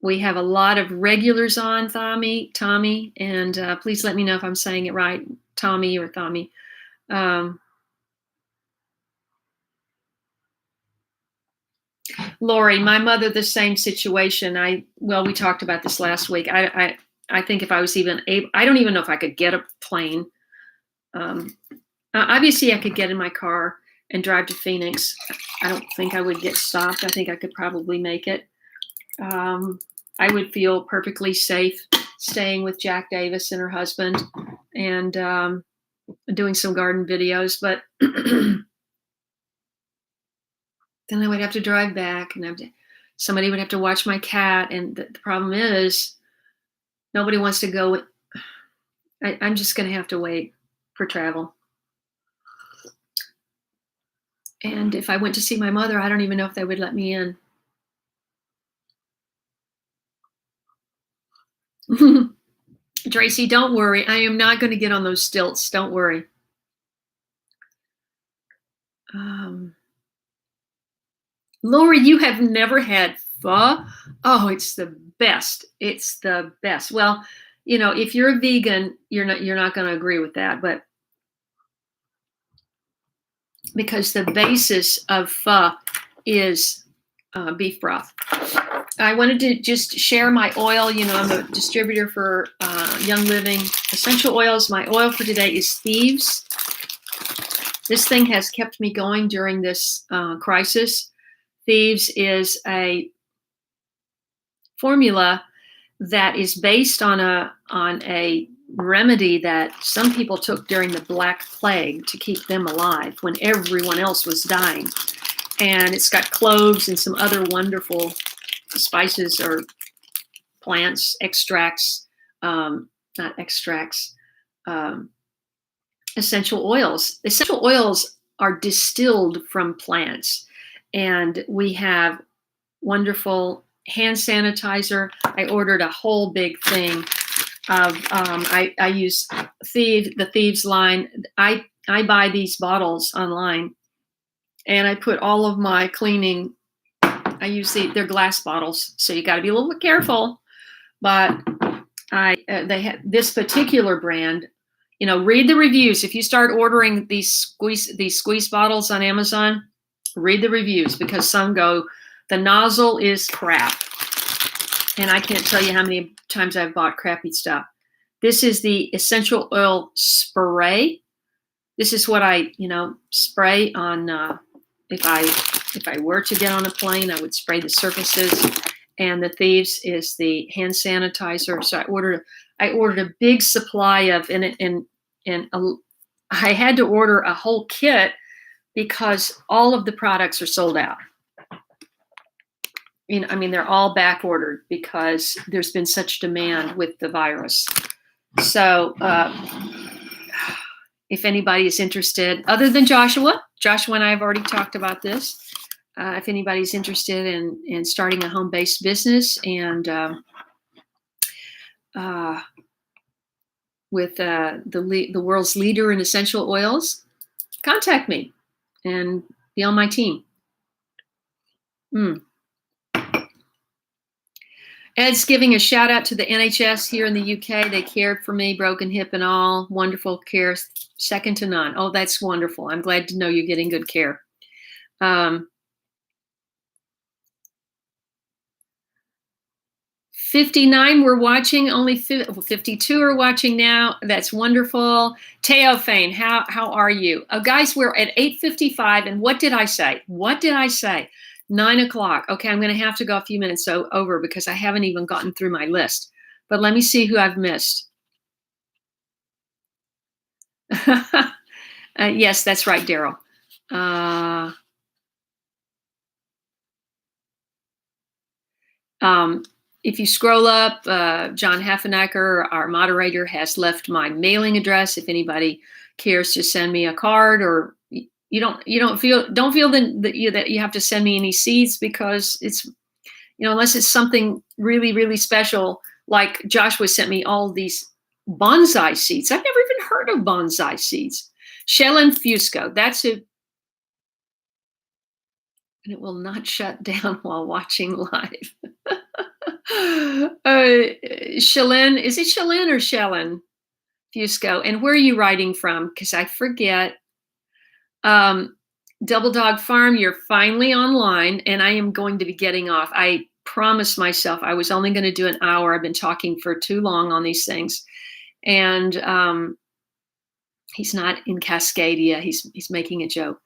We have a lot of regulars on, Tommy, and please let me know if I'm saying it right, Tommy or Thami. Lori, my mother, the same situation. We talked about this last week. I think if I was even able, I don't even know if I could get a plane. Obviously, I could get in my car and drive to Phoenix. I don't think I would get stopped. I think I could probably make it. I would feel perfectly safe staying with Jack Davis and her husband and doing some garden videos. But then I would have to drive back and somebody would have to watch my cat. And the problem is nobody wants to go. I'm just going to have to wait for travel. And if I went to see my mother, I don't even know if they would let me in. Tracy, don't worry. I am not going to get on those stilts. Don't worry. Lori, you have never had pho? Oh, it's the best. It's the best. Well, if you're a vegan, you're not going to agree with that, but because the basis of pho is beef broth. I wanted to just share my oil. I'm a distributor for Young Living essential oils. My oil for today is Thieves. This thing has kept me going during this crisis. Thieves is a formula that is based on a remedy that some people took during the Black Plague to keep them alive when everyone else was dying. And it's got cloves and some other wonderful spices or plants, extracts, not extracts, essential oils. Essential oils are distilled from plants. And we have wonderful hand sanitizer. I ordered a whole big thing of, I use the Thieves line. I buy these bottles online and I put all of my cleaning, they're glass bottles, so you got to be a little bit careful. But they have this particular brand. Read the reviews. If you start ordering these squeeze bottles on Amazon, read the reviews because some go, the nozzle is crap, and I can't tell you how many times I've bought crappy stuff. This is the essential oil spray. This is what I spray on. If I were to get on a plane, I would spray the surfaces. And the Thieves is the hand sanitizer. So I ordered a big supply of, and I had to order a whole kit because all of the products are sold out. They're all back ordered because there's been such demand with the virus. So if anybody is interested, other than Joshua and I have already talked about this. If anybody's interested in starting a home-based business and with the world's leader in essential oils, contact me and be on my team. Ed's giving a shout out to the NHS here in the UK. They cared for me, broken hip and all. Wonderful care, second to none. Oh, that's wonderful. I'm glad to know you're getting good care. 59 were watching, only 52 are watching now. That's wonderful. Teofane, how are you? Guys, we're at 8:55, and what did I say? What did I say? 9 o'clock. Okay, I'm going to have to go a few minutes over because I haven't even gotten through my list. But let me see who I've missed. Yes, that's right, Daryl. If you scroll up, John Heffenacker, our moderator, has left my mailing address. If anybody cares to send me a card, or you don't feel that you have to send me any seeds, because it's, unless it's something really, really special, like Joshua sent me all these bonsai seeds. I've never even heard of bonsai seeds. Shellen Fusco, that's who. And it will not shut down while watching live. Shellen, is it Shellen or Shellen Fusco? And where are you writing from? Because I forget. Double Dog Farm, you're finally online, and I am going to be getting off. I promised myself I was only going to do an hour. I've been talking for too long on these things. And he's not in Cascadia. He's making a joke.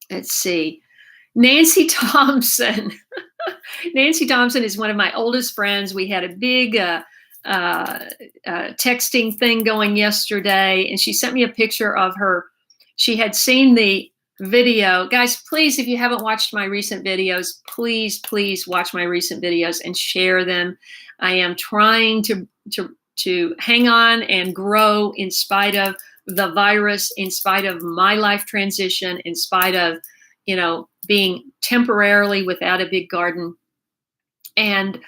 Let's see. Nancy Thompson. Nancy Thompson is one of my oldest friends. We had a big texting thing going yesterday, and she sent me a picture of her. She had seen the video. Guys, please, if you haven't watched my recent videos, please watch my recent videos and share them. I am trying to hang on and grow in spite of the virus, in spite of my life transition, in spite of, being temporarily without a big garden, and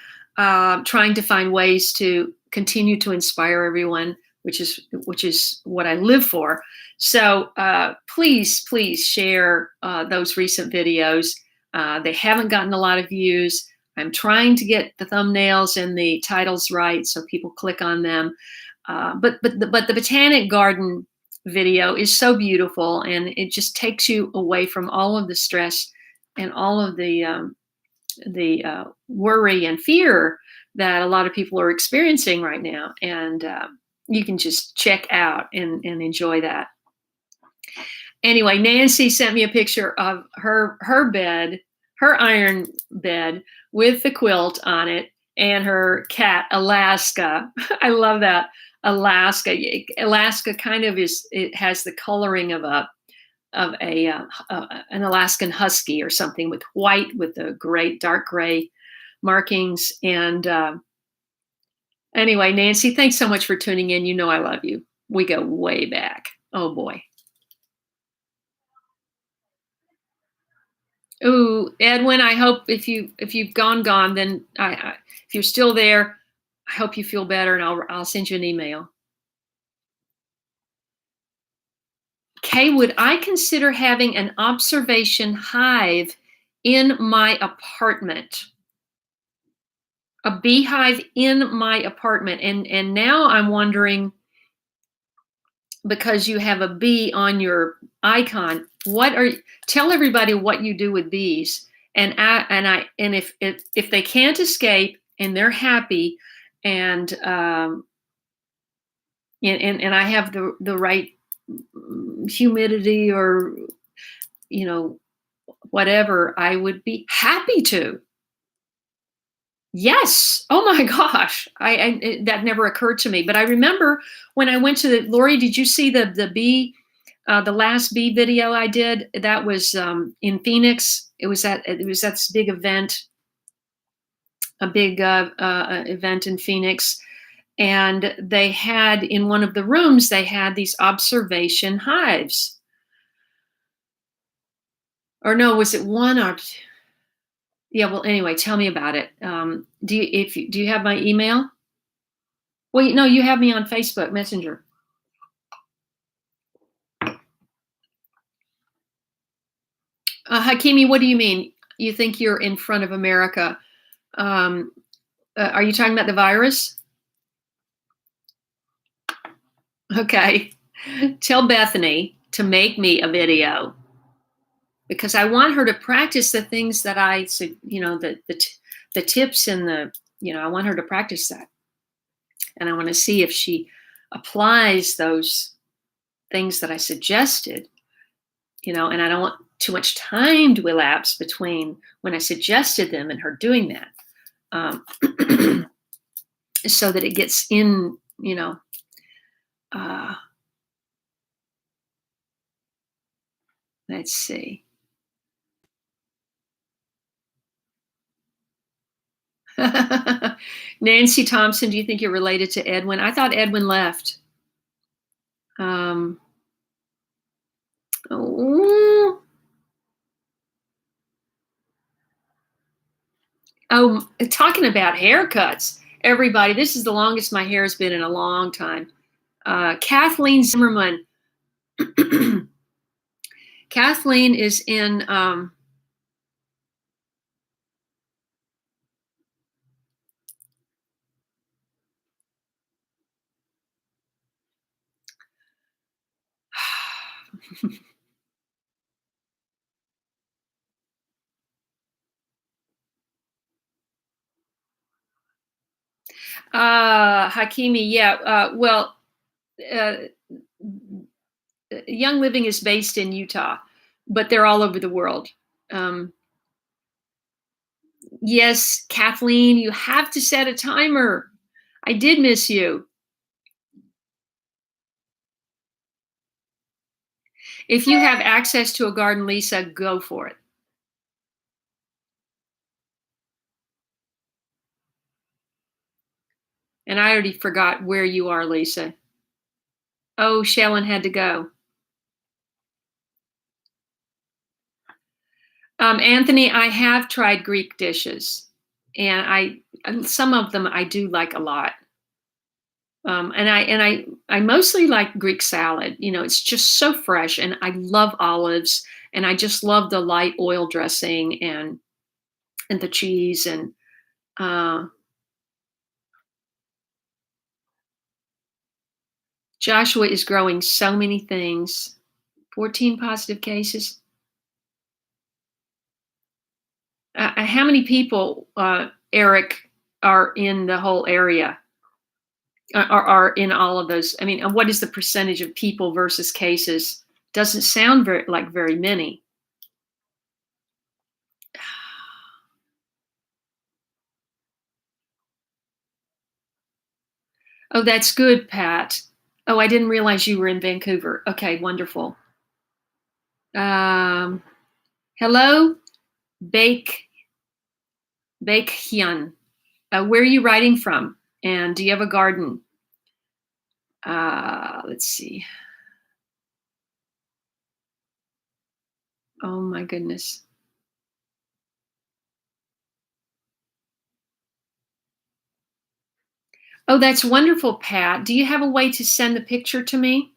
trying to find ways to continue to inspire everyone, which is what I live for. So please share those recent videos. They haven't gotten a lot of views. I'm trying to get the thumbnails and the titles right so people click on them. But the Botanic Garden video is so beautiful, and it just takes you away from all of the stress and all of the worry and fear that a lot of people are experiencing right now. And you can just check out and enjoy that. Anyway, Nancy sent me a picture of her bed, her iron bed with the quilt on it, and her cat, Alaska. I love that. Alaska kind of it has the coloring of an Alaskan husky or something, with white with the dark gray markings. And anyway, Nancy, thanks so much for tuning in. I love you. We go way back. Oh boy. Ooh, Edwin, I hope if you've gone, then if you're still there, I hope you feel better, and I'll send you an email. Kaye, would I consider having an observation hive in my apartment? A beehive in my apartment. And now I'm wondering, because you have a bee on your icon, tell everybody what you do with bees. And if they can't escape and they're happy, and I have the right humidity, or whatever, I would be happy to. Yes. Oh my gosh. That never occurred to me. But I remember when I went to Lori, did you see the bee, the last bee video I did? That was in Phoenix. It was that big event, a big event in Phoenix. And they had, in one of the rooms, they had these observation hives. Or no, was it one or two? Yeah, well, anyway, tell me about it. Do you have my email? Well, no, you have me on Facebook Messenger. Hakimi, what do you mean? You think you're in front of America. Um, are you talking about the virus? Okay. Tell Bethany to make me a video because I want her to practice the things that I said, the tips and I want her to practice that. And I want to see if she applies those things that I suggested, and I don't want too much time to elapse between when I suggested them and her doing that. So that it gets in, let's see. Nancy Thompson, do you think you're related to Edwin? I thought Edwin left. Oh, talking about haircuts, everybody, this is the longest my hair has been in a long time. Kathleen Zimmerman. Kathleen is in Hakimi, yeah. Well, Young Living is based in Utah, but they're all over the world. Yes, Kathleen, you have to set a timer. I did miss you. If you have access to a garden, Lisa, go for it. And I already forgot where you are, Lisa. Oh, Shellen had to go. Anthony, I have tried Greek dishes, and some of them I do like a lot. And I mostly like Greek salad. It's just so fresh, and I love olives, and I just love the light oil dressing and the cheese and Joshua is growing so many things. 14 positive cases. How many people, Eric, are in the whole area? Are in all of those? I mean, what is the percentage of people versus cases? Doesn't sound very many. Oh, that's good, Pat. Oh, I didn't realize you were in Vancouver. Okay, wonderful. Hello, Bake Hyun. Where are you writing from? And do you have a garden? Let's see. Oh my goodness. Oh, that's wonderful, Pat. Do you have a way to send the picture to me?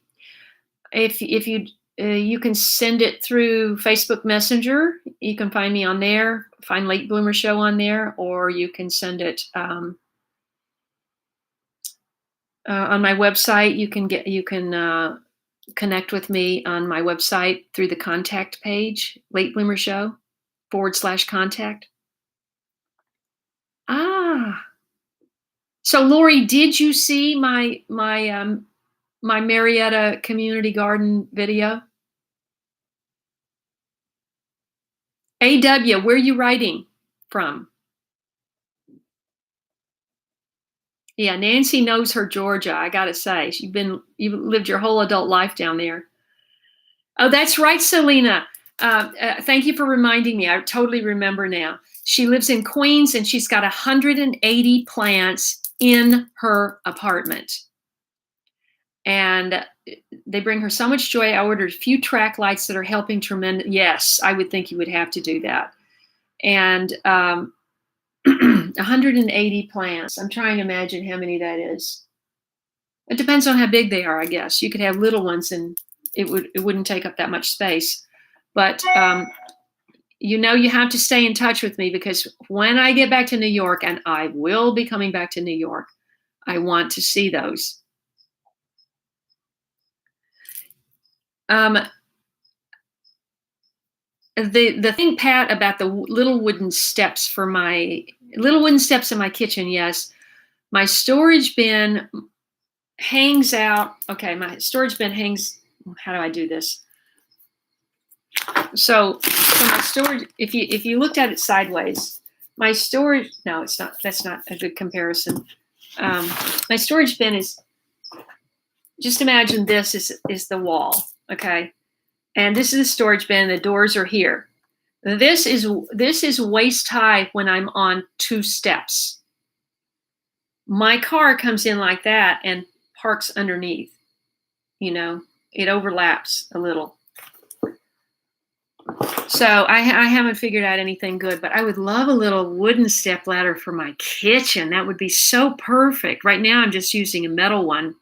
If you can send it through Facebook Messenger, you can find me on there. Find Late Bloomer Show on there, or you can send it on my website. You can connect with me on my website through the contact page, Late Bloomer Show /contact. So Lori, did you see my Marietta Community Garden video? AW, where are you writing from? Yeah, Nancy knows her Georgia, I gotta say. You've lived your whole adult life down there. Oh, that's right, Selena. Thank you for reminding me. I totally remember now. She lives in Queens and she's got 180 plants in her apartment. And they bring her so much joy. I ordered a few track lights that are helping tremendous. Yes, I would think you would have to do that. And 180 plants. I'm trying to imagine how many that is. It depends on how big they are, I guess. You could have little ones and it wouldn't take up that much space. But you have to stay in touch with me, because when I get back to New York, and I will be coming back to New York, I want to see those. The thing, Pat, about the little wooden steps in my kitchen, yes. My storage bin hangs out. Okay, my storage bin hangs. How do I do this? So my storage, if you looked at it sideways, my storage, no, it's not, that's not a good comparison. My storage bin is, just imagine this is the wall, okay? And this is the storage bin, the doors are here. This is waist high when I'm on 2 steps. My car comes in like that and parks underneath. It overlaps a little. So I haven't figured out anything good, but I would love a little wooden step ladder for my kitchen. That would be so perfect. Right now I'm just using a metal one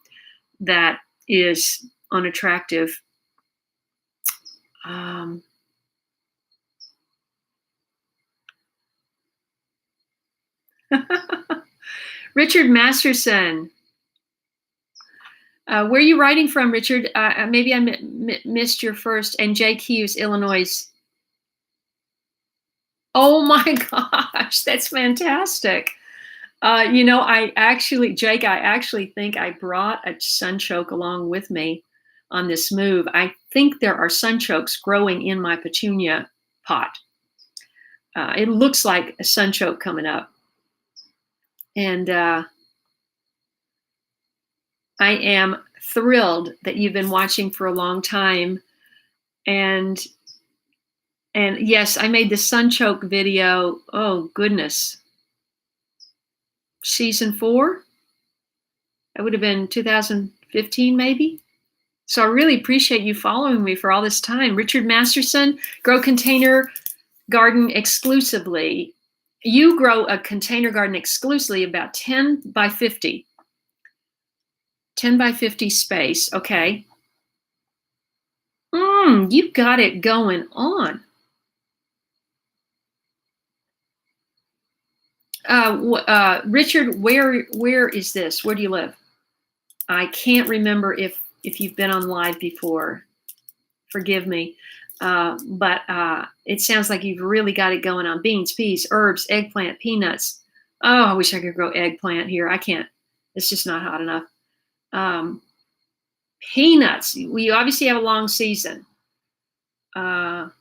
that is unattractive. Richard Masterson. Where are you writing from, Richard? Maybe I missed your first. And Jake Hughes, Illinois. Oh my gosh, that's fantastic. I actually think I brought a sunchoke along with me on this move. I think there are sunchokes growing in my petunia pot. It looks like a sunchoke coming up. And I am thrilled that you've been watching for a long time. And yes, I made the sunchoke video. Oh goodness. Season 4? That would have been 2015 maybe. So I really appreciate you following me for all this time. Richard Masterson, grow container garden exclusively. You grow a container garden exclusively about 10 by 50. 10 by 50 space, okay. You've got it going on. Richard, where is this? Where do you live? I can't remember if you've been on live before. Forgive me. But it sounds like you've really got it going on. Beans, peas, herbs, eggplant, peanuts. Oh, I wish I could grow eggplant here. I can't. It's just not hot enough. Peanuts. We obviously have a long season. You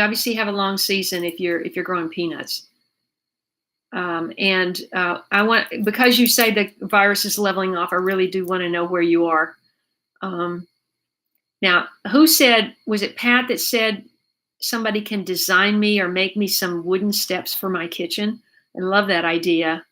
obviously have a long season if you're growing peanuts. I want, because you say the virus is leveling off, I really do want to know where you are. Now, who said, was it Pat that said somebody can design me or make me some wooden steps for my kitchen? I love that idea.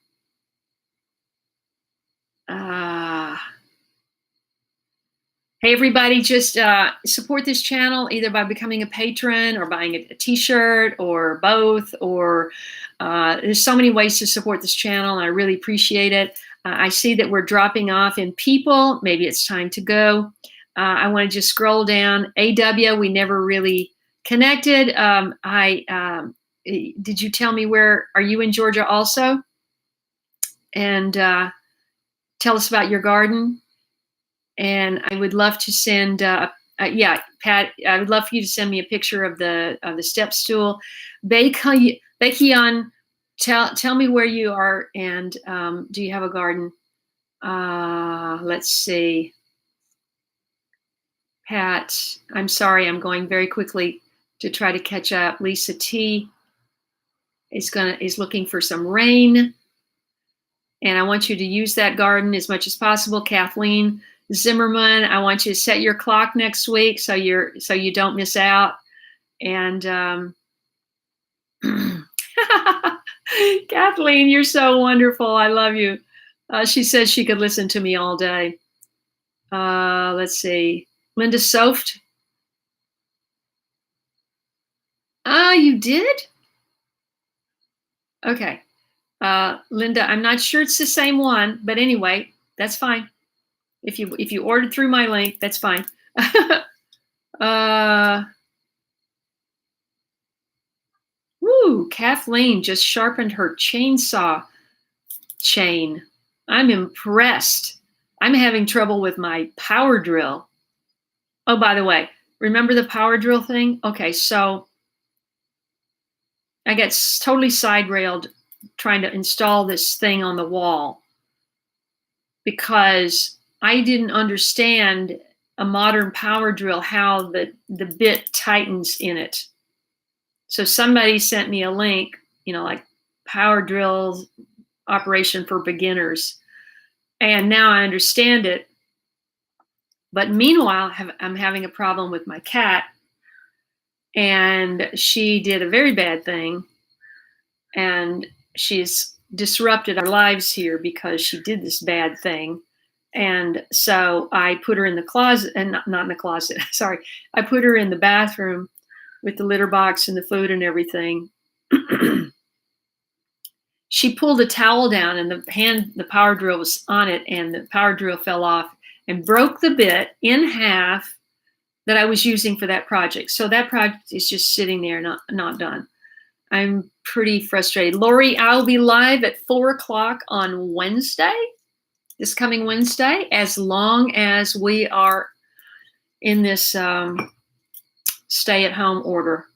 Hey, everybody, just support this channel either by becoming a patron or buying a t-shirt or both, or there's so many ways to support this channel, and I really appreciate it. I see that we're dropping off in people. Maybe it's time to go. I want to just scroll down. AW, we never really connected. Did you tell me where, are you in Georgia also? And tell us about your garden. And I would love to send, yeah, Pat, I would love for you to send me a picture of the step stool. Baekhyun, tell me where you are, and do you have a garden? Let's see. Pat, I'm sorry, I'm going very quickly to try to catch up. Lisa T is looking for some rain, and I want you to use that garden as much as possible. Kathleen Zimmerman, I want you to set your clock next week so you don't miss out. And Kathleen, you're so wonderful. I love you. She says she could listen to me all day. Let's see. Linda Soft. You did? Okay. Linda, I'm not sure it's the same one, but anyway, that's fine. If you ordered through my link, that's fine. Ooh, Kathleen just sharpened her chainsaw chain. I'm impressed. I'm having trouble with my power drill. Oh, by the way, remember the power drill thing? Okay, so I got totally side railed trying to install this thing on the wall because I didn't understand a modern power drill, how the bit tightens in it. So somebody sent me a link, like power drills operation for beginners. And now I understand it. But meanwhile, I'm having a problem with my cat. And she did a very bad thing. And she's disrupted our lives here because she did this bad thing. And so I put her in the closet, and not in the closet, sorry. I put her in the bathroom with the litter box and the food and everything. She pulled a towel down, and the power drill was on it, and the power drill fell off and broke the bit in half that I was using for that project. So that project is just sitting there, not done. I'm pretty frustrated. Lori, I'll be live at 4:00 on Wednesday, this coming Wednesday, as long as we are in this stay-at-home order.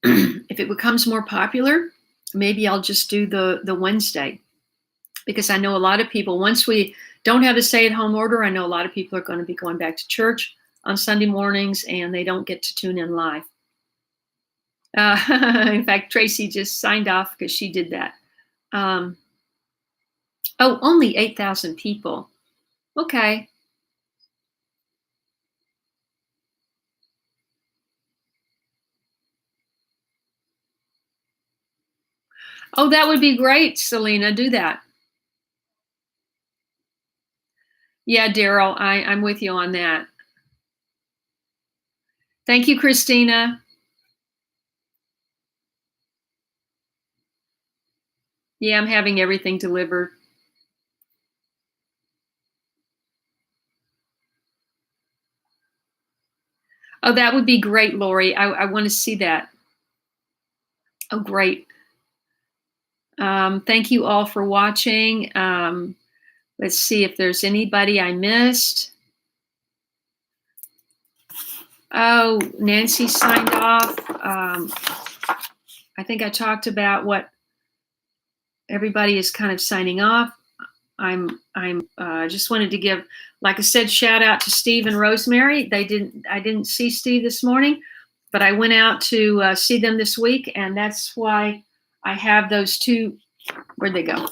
If it becomes more popular, maybe I'll just do the Wednesday, because I know a lot of people, once we don't have a stay-at-home order, I know a lot of people are going to be going back to church on Sunday mornings, and they don't get to tune in live. In fact, Tracy just signed off because she did that. Only 8,000 people. Okay. Oh, that would be great, Selena. Do that. Yeah, Daryl, I'm with you on that. Thank you, Christina. Yeah, I'm having everything delivered. Oh, that would be great, Lori. I want to see that. Oh, great. Thank you all for watching. Let's see if there's anybody I missed. Oh, Nancy signed off. I think I talked about what everybody is kind of signing off. I'm just wanted to give, like I said, shout out to Steve and Rosemary. I didn't see Steve this morning, but I went out to see them this week, and that's why I have those two. Where'd they go?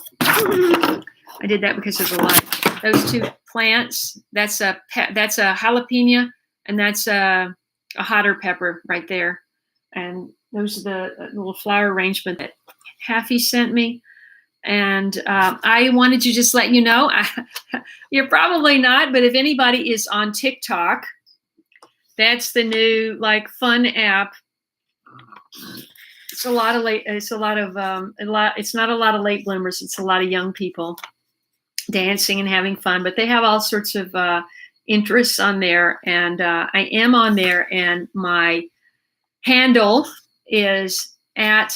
I did that because of the light. Those two plants. That's a jalapeno, and that's a hotter pepper right there. And those are the little flower arrangement that Haffy sent me. And I wanted to just let you know, you're probably not, but if anybody is on TikTok, that's the new fun app. It's not a lot of late bloomers. It's a lot of young people dancing and having fun, but they have all sorts of interests on there. And I am on there, and my handle is at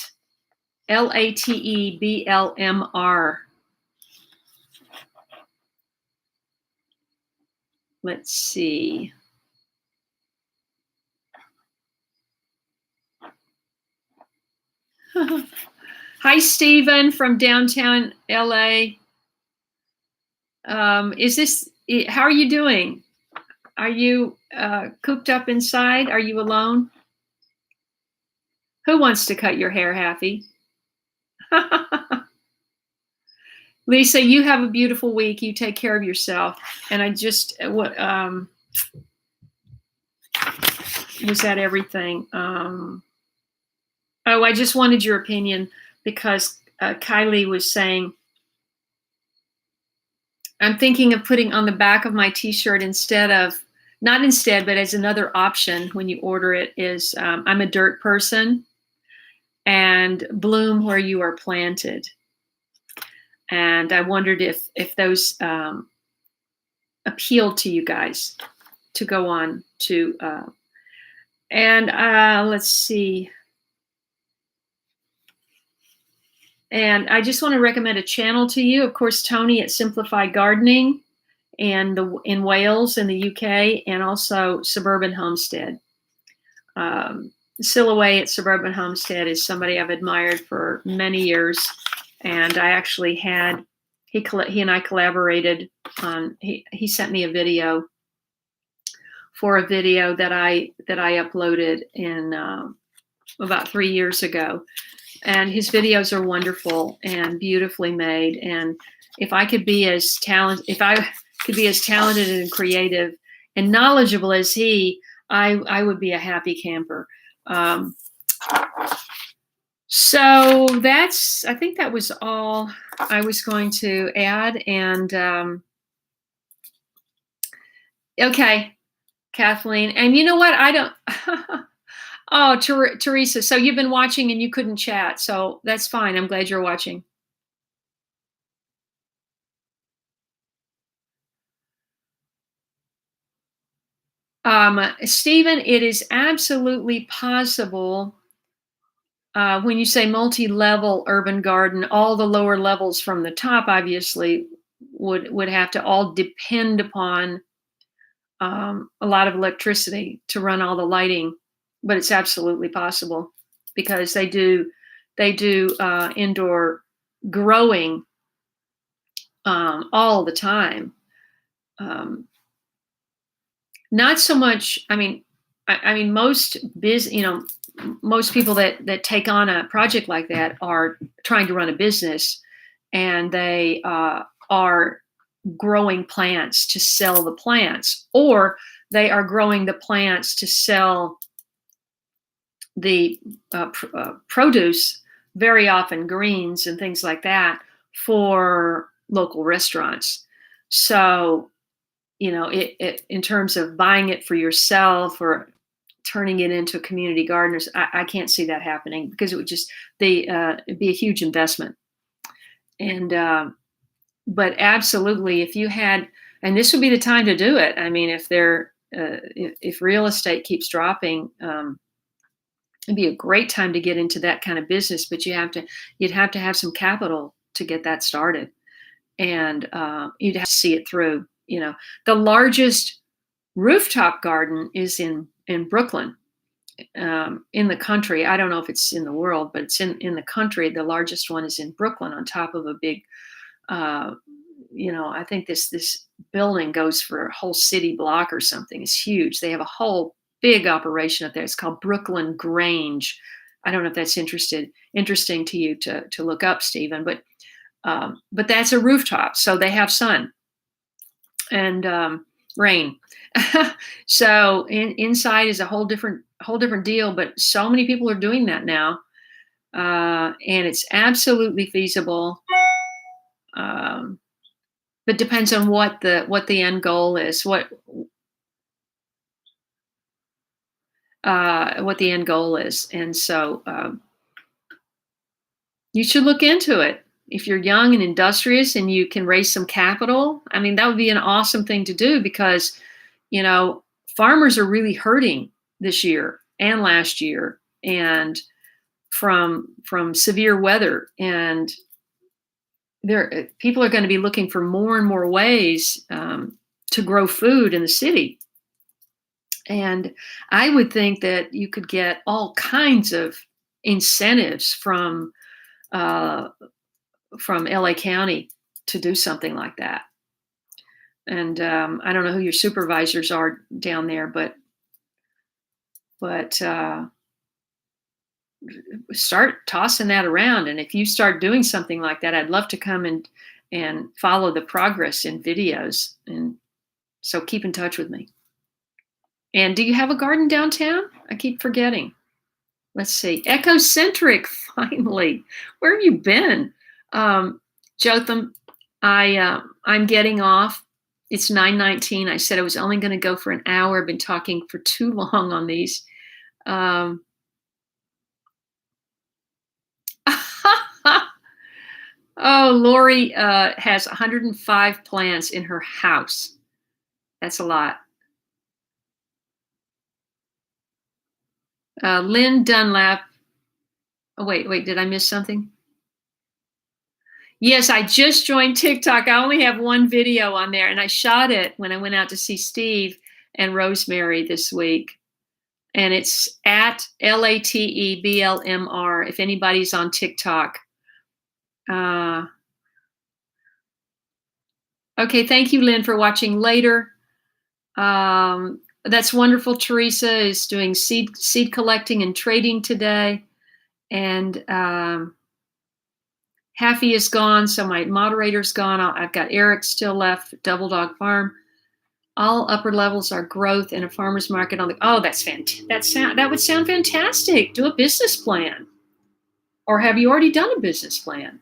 LATEBLMR. Let's see. Hi, Stephen from downtown LA. How are you doing? Are you cooped up inside? Are you alone? Who wants to cut your hair, Happy? Lisa, you have a beautiful week. You take care of yourself. And I just, was that everything? I just wanted your opinion because Kylie was saying, I'm thinking of putting on the back of my t-shirt not instead, but as another option when you order it is, I'm a dirt person and bloom where you are planted. And I wondered if those appeal to you guys to go on to And let's see. And I just want to recommend a channel to you. Of course, Tony at Simplified Gardening, and in Wales in the UK, and also Suburban Homestead. Silhouette at Suburban Homestead is somebody I've admired for many years, and I actually had he and I collaborated on. He sent me a video for a video that I uploaded in about 3 years ago, and his videos are wonderful and beautifully made. And if I could be as talented and creative and knowledgeable as he, I would be a happy camper. So I think that was all I was going to add. And okay, Kathleen. And you know what? I don't. Oh, Teresa. So you've been watching and you couldn't chat. So that's fine. I'm glad you're watching. Stephen, it is absolutely possible. When you say multi-level urban garden, all the lower levels from the top obviously would have to all depend upon a lot of electricity to run all the lighting, but it's absolutely possible because they do indoor growing all the time. Not so much. I mean, most most people that take on a project like that are trying to run a business, and they are growing plants to sell the plants, or they are growing the plants to sell the produce, very often greens and things like that, for local restaurants. So, in terms of buying it for yourself or turning it into community gardeners, I can't see that happening because it would just it'd be a huge investment. And but absolutely, if you had, and this would be the time to do it. I mean, if real estate keeps dropping, it'd be a great time to get into that kind of business. But you'd have to have some capital to get that started, and you'd have to see it through. The largest rooftop garden is in Brooklyn, in the country. I don't know if it's in the world, but it's in the country. The largest one is in Brooklyn on top of a big, I think this building goes for a whole city block or something. It's huge. They have a whole big operation up there. It's called Brooklyn Grange. I don't know if that's interesting to you to look up, Stephen, but that's a rooftop. So they have sun and rain. So inside is a whole different deal, but so many people are doing that now. And it's absolutely feasible. But depends on what the end goal is, what the end goal is. And so you should look into it. If you're young and industrious and you can raise some capital, I mean, that would be an awesome thing to do because, farmers are really hurting this year and last year, and from severe weather, and people are going to be looking for more and more ways to grow food in the city. And I would think that you could get all kinds of incentives from LA County to do something like that. And I don't know who your supervisors are down there, but start tossing that around. And if you start doing something like that, I'd love to come and follow the progress in videos. And so keep in touch with me. And do you have a garden downtown? I keep forgetting. Let's see. Ecocentric, finally. Where have you been? Jotham, I'm getting off. It's 9:19. I said I was only going to go for an hour. I've been talking for too long on these. Oh, Lori has 105 plants in her house. That's a lot. Lynn Dunlap. Oh, wait, did I miss something? Yes, I just joined TikTok. I only have one video on there, and I shot it when I went out to see Steve and Rosemary this week. And it's at LATEBLMR if anybody's on TikTok. Okay, thank you, Lynn, for watching later. That's wonderful. Teresa is doing seed collecting and trading today. And Haffy is gone, so my moderator's gone. I've got Eric still left, Double Dog Farm. All upper levels are growth in a farmer's market on the. Oh, that's fantastic. That would sound fantastic. Do a business plan, or have you already done a business plan?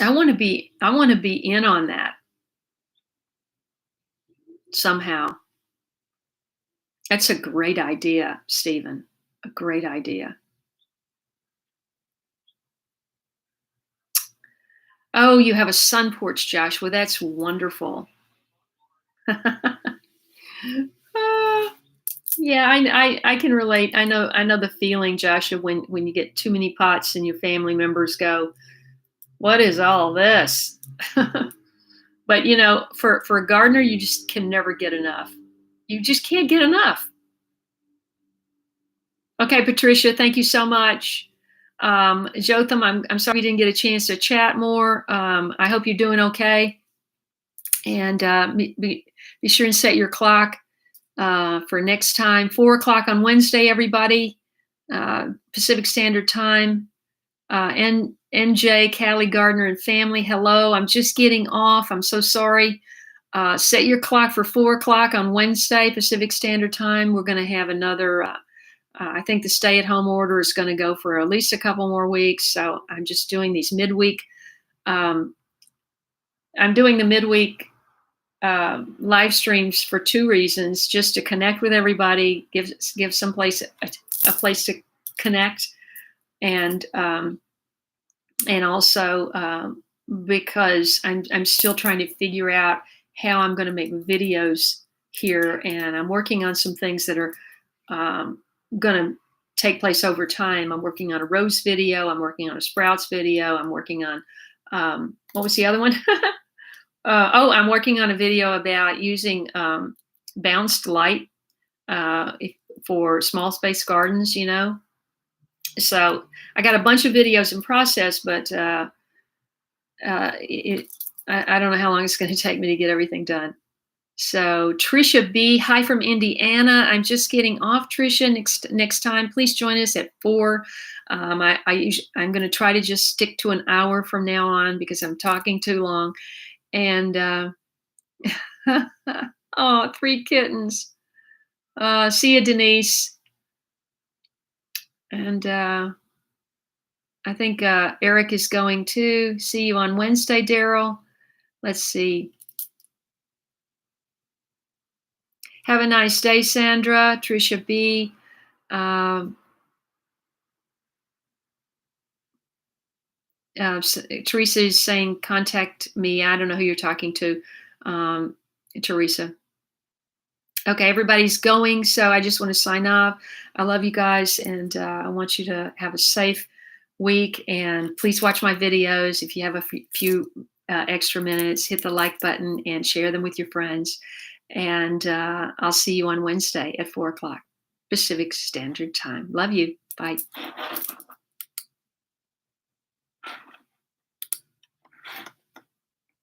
I want to be in on that somehow. That's a great idea, Stephen. A great idea. Oh, you have a sun porch, Josh. Well, that's wonderful. Yeah, I can relate. I know the feeling, Joshua, when you get too many pots and your family members go, "What is all this?" But for a gardener, you just can never get enough. You just can't get enough. Okay, Patricia, thank you so much. Jotham, I'm sorry we didn't get a chance to chat more. I hope you're doing okay. And be sure and set your clock for next time, 4 o'clock on Wednesday, everybody, Pacific Standard Time. And NJ, Callie Gardner, and family, hello. I'm just getting off. I'm so sorry. Set your clock for 4 o'clock on Wednesday, Pacific Standard Time. We're going to have another. I think the stay-at-home order is going to go for at least a couple more weeks. So I'm just doing these midweek. I'm doing the midweek live streams for 2 reasons: just to connect with everybody, give some place a place to connect, and also because I'm still trying to figure out how I'm going to make videos here, and I'm working on some things that are going to take place over time. I'm working on a rose video. I'm working on a sprouts video. I'm working on what was the other one? I'm working on a video about using bounced light for small space gardens. So I got a bunch of videos in process, but I don't know how long it's going to take me to get everything done. So Trisha B, hi from Indiana. I'm just getting off, Trisha. Next time, please join us at 4. I'm going to try to just stick to an hour from now on because I'm talking too long. And oh, 3 kittens. See you, Denise. And I think Eric is going too. See you on Wednesday, Daryl. Let's see. Have a nice day, Sandra. Trisha B. Teresa is saying, contact me. I don't know who you're talking to, Teresa. Okay, everybody's going, so I just want to sign off. I love you guys, and I want you to have a safe week. And please watch my videos. If you have a few extra minutes, hit the like button and share them with your friends. And I'll see you on Wednesday at 4 o'clock Pacific Standard Time. Love you. Bye.